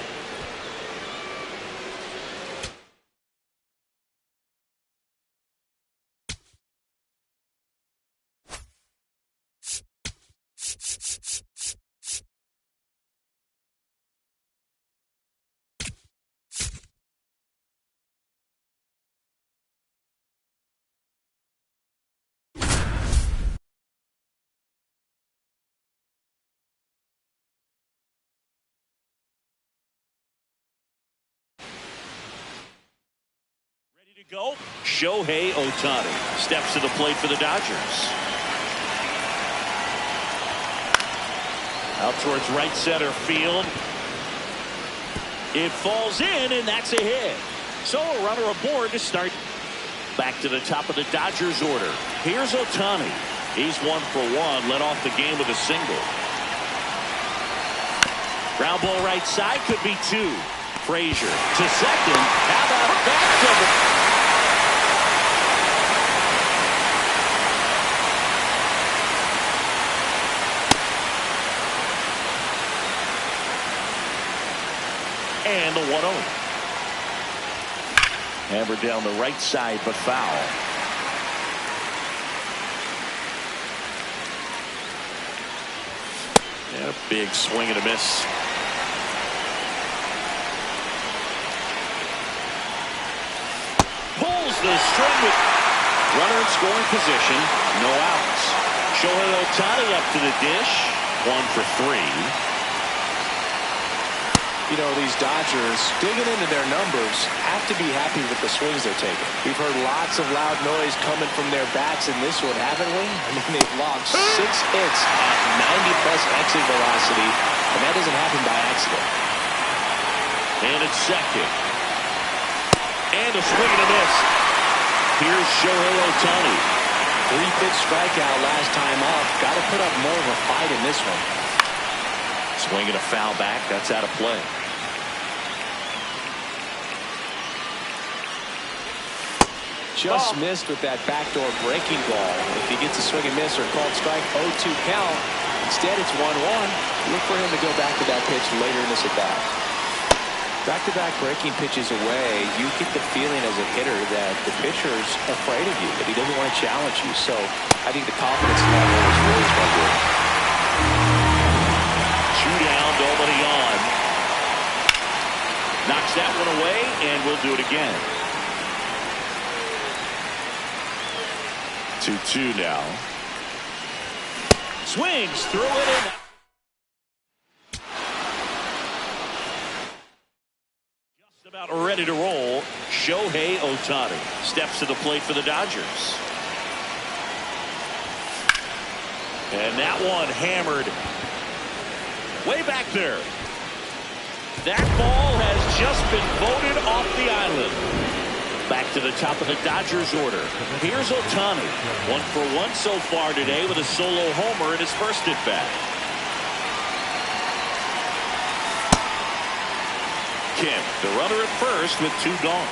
A: To go. Shohei Ohtani steps to the plate for the Dodgers. Out towards right center field. It falls in, and that's a hit. So a runner aboard to start. Back to the top of the Dodgers order. Here's Ohtani. He's 1 for 1. Led off the game with a single. Ground ball right side, could be 2. Frazier to second. How about back to the... And the 1-0. Hammered down the right side, but foul. And a big swing and a miss. Pulls the string with runner in scoring position. No outs. Shohei Ohtani up to the dish. 1 for 3.
B: You know, these Dodgers, digging into their numbers, have to be happy with the swings they're taking. We've heard lots of loud noise coming from their bats in this one, haven't we? I mean, they've logged 6 hits at 90-plus exit velocity, and that doesn't happen by accident.
A: And it's second. And a swing and a miss. Here's Shohei Ohtani.
B: 3-pitch strikeout last time up. Got to put up more of a fight in this one.
A: Swing and a foul back. That's out of play.
B: Just missed with that backdoor breaking ball. If he gets a swing and miss or called strike, 0-2 count. Instead, it's 1-1. Look for him to go back to that pitch later in this at-bat. Back-to-back breaking pitches away, you get the feeling as a hitter that the pitcher's afraid of you, that he doesn't want to challenge you. So I think the confidence level is raised by doing it.
A: 2 down, nobody on. Knocks that one away, and we'll do it again. 2-2 now. Swings through it in. Just about ready to roll. Shohei Ohtani steps to the plate for the Dodgers. And that one hammered way back there. That ball has just been voted off the island. Back to the top of the Dodgers order. Here's Ohtani. 1 for 1 so far today with a solo homer in his first at bat. Kim, the runner at first with 2 gone.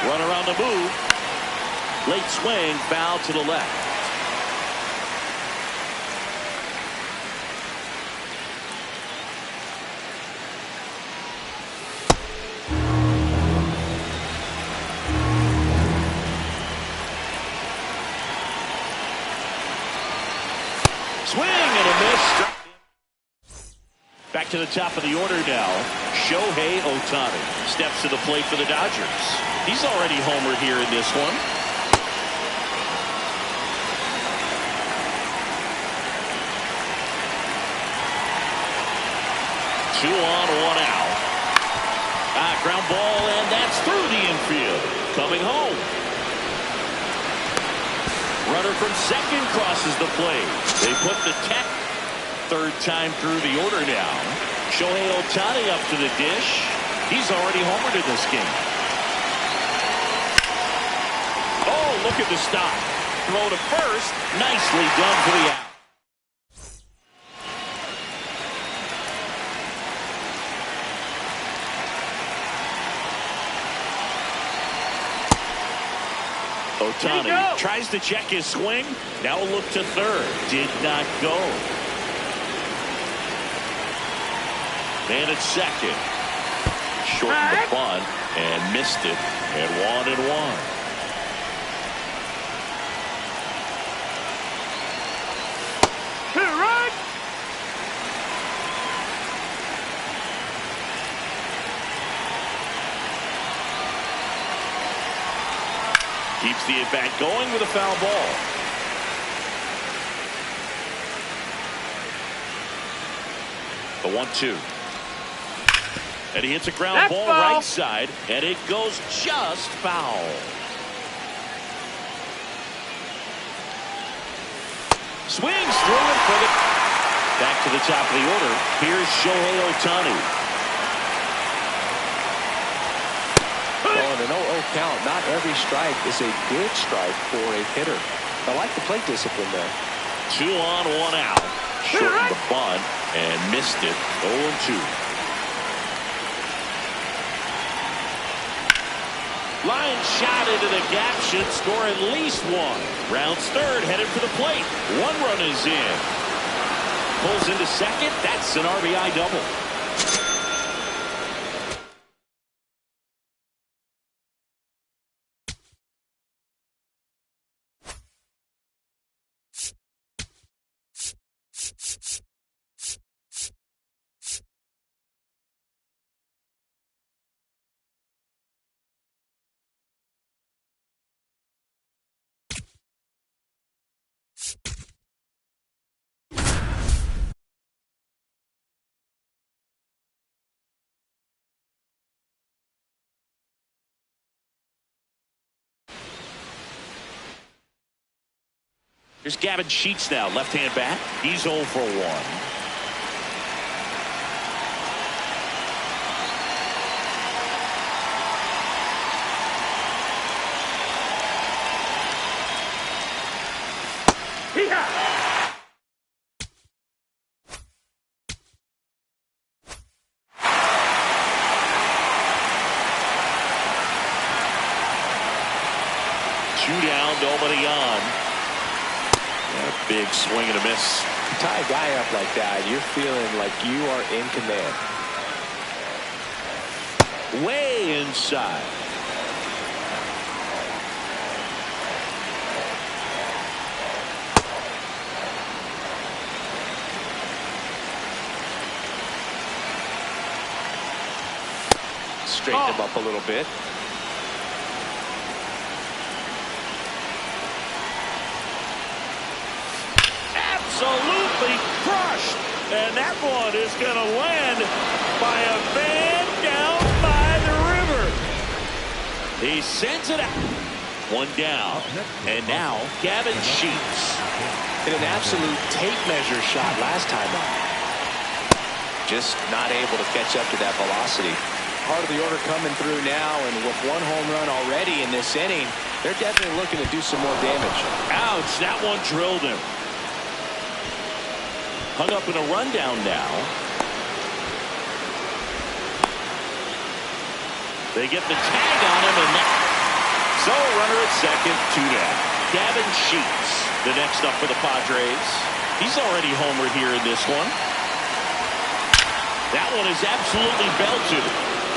A: Runner on the move. Late swing, foul to the left. Swing and a miss. Back to the top of the order now. Shohei Ohtani steps to the plate for the Dodgers. He's already homered here in this one. Two on, 1 out. Ground ball, and that's through the infield. Coming home. Runner from second crosses the plate. They put the tech. Third time through the order now. Shohei Ohtani up to the dish. He's already homered in this game. Oh, look at the stop. Throw to first. Nicely done for the out. Ohtani tries to check his swing. Now a look to third. Did not go. Man at second. Shortened the bunt and missed it. And 1-1. Keeps the at-bat going with a foul ball. The 1-2. And he hits a ground ball right side, and it goes just foul. Swings through it for the... Back to the top of the order. Here's Shohei Ohtani.
B: An 0-0 count. Not every strike is a good strike for a hitter. I like the plate discipline there.
A: 2 on, 1 out. Shortened the bunt and missed it. 0-2. Line shot into the gap should score at least 1. Rounds third, headed for the plate. 1 run is in. Pulls into second. That's an RBI double. Here's Gavin Sheets now, left-hand bat. He's 0 for 1. Two down, nobody on. A big swing and a miss.
B: You tie a guy up like that, you're feeling like you are in command.
A: Way inside.
B: Straighten him up a little bit.
A: Absolutely crushed. And that one is going to land by a man down by the river. He sends it out. 1 down. And now Gavin Sheets.
B: In an absolute tape measure shot last time out. just not able to catch up to that velocity. Part of the order coming through now, and with one home run already in this inning, they're definitely looking to do some more damage.
A: Ouch, that one drilled him. Hung up in a rundown now. They get the tag on him, and so a runner at second, 2 down. Gavin Sheets, the next up for the Padres. He's already homered here in this one. That one is absolutely belted.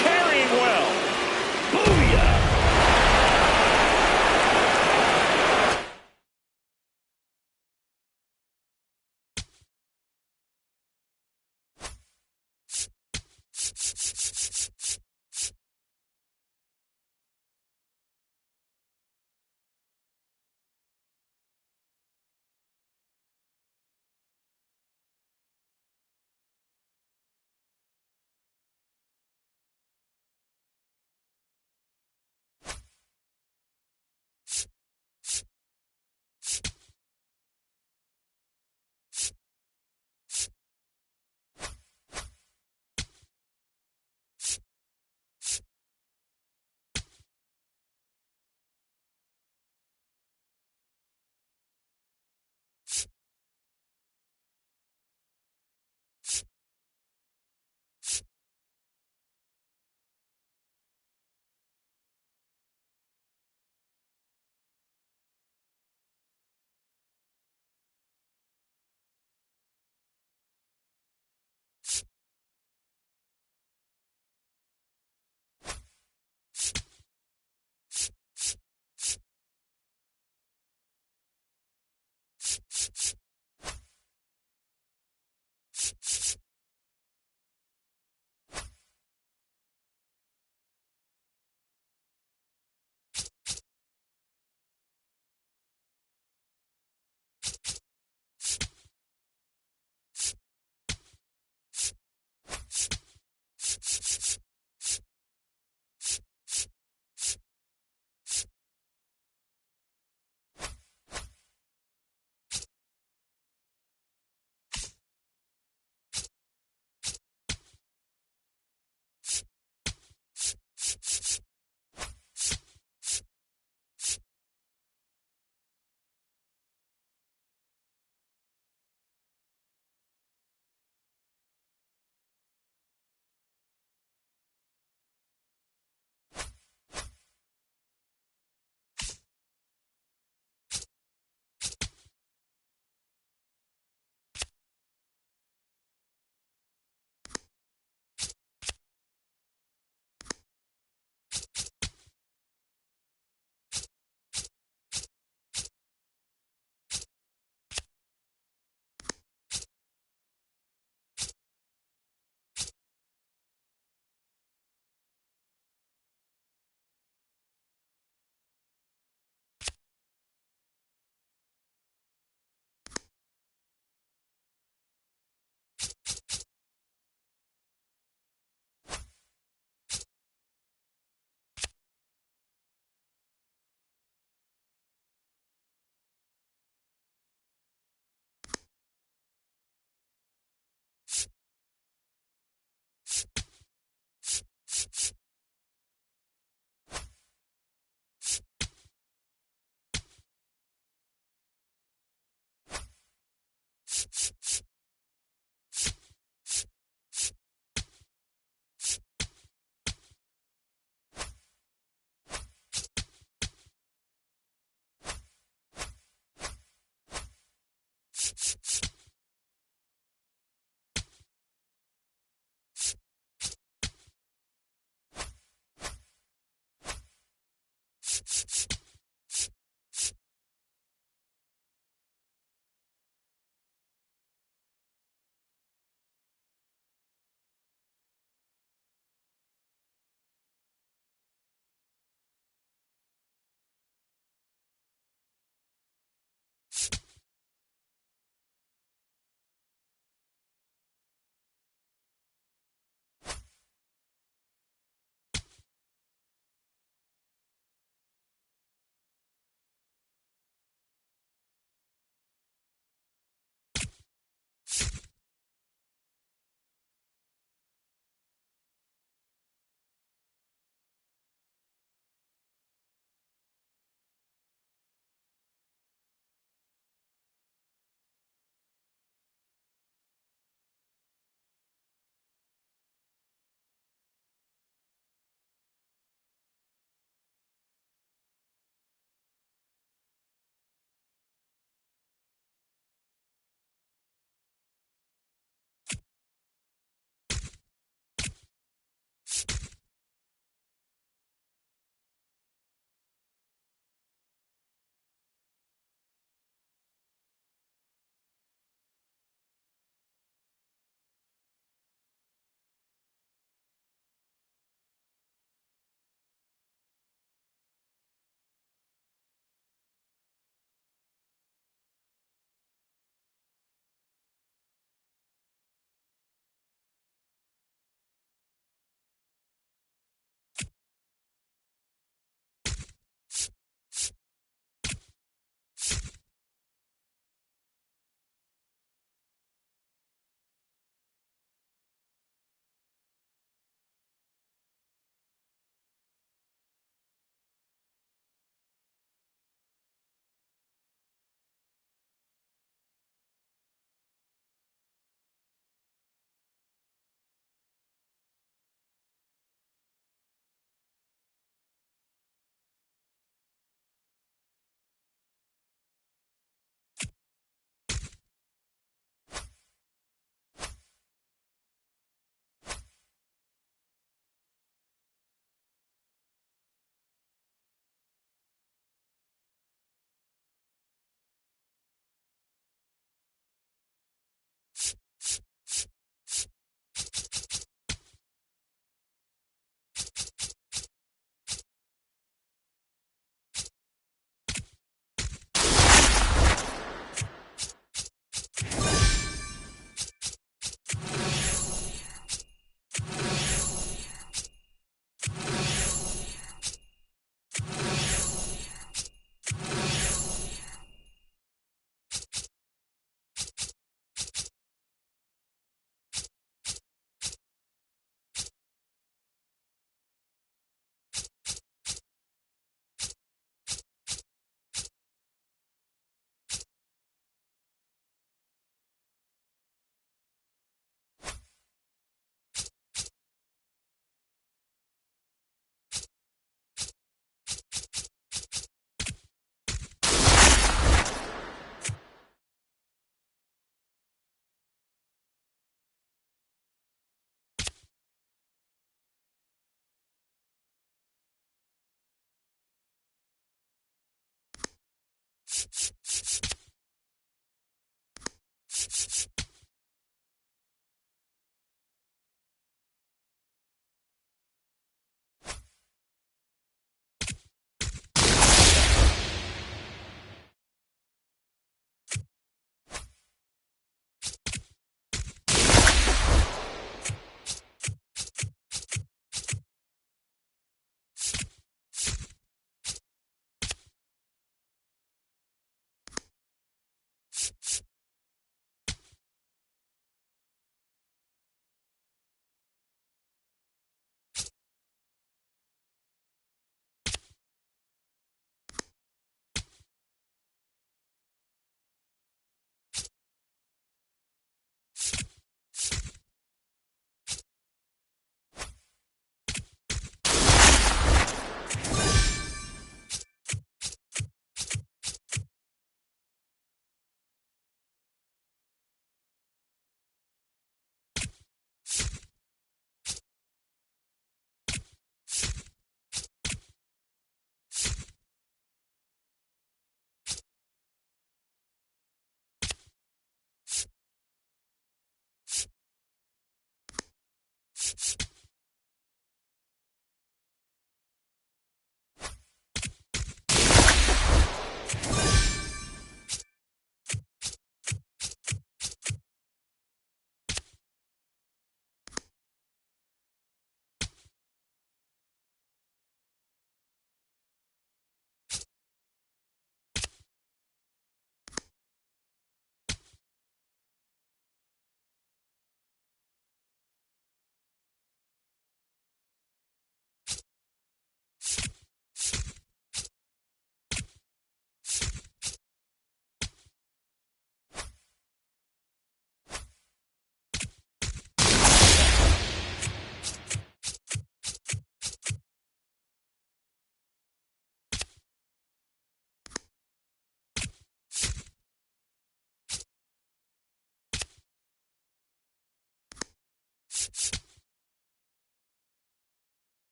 A: Carrying well.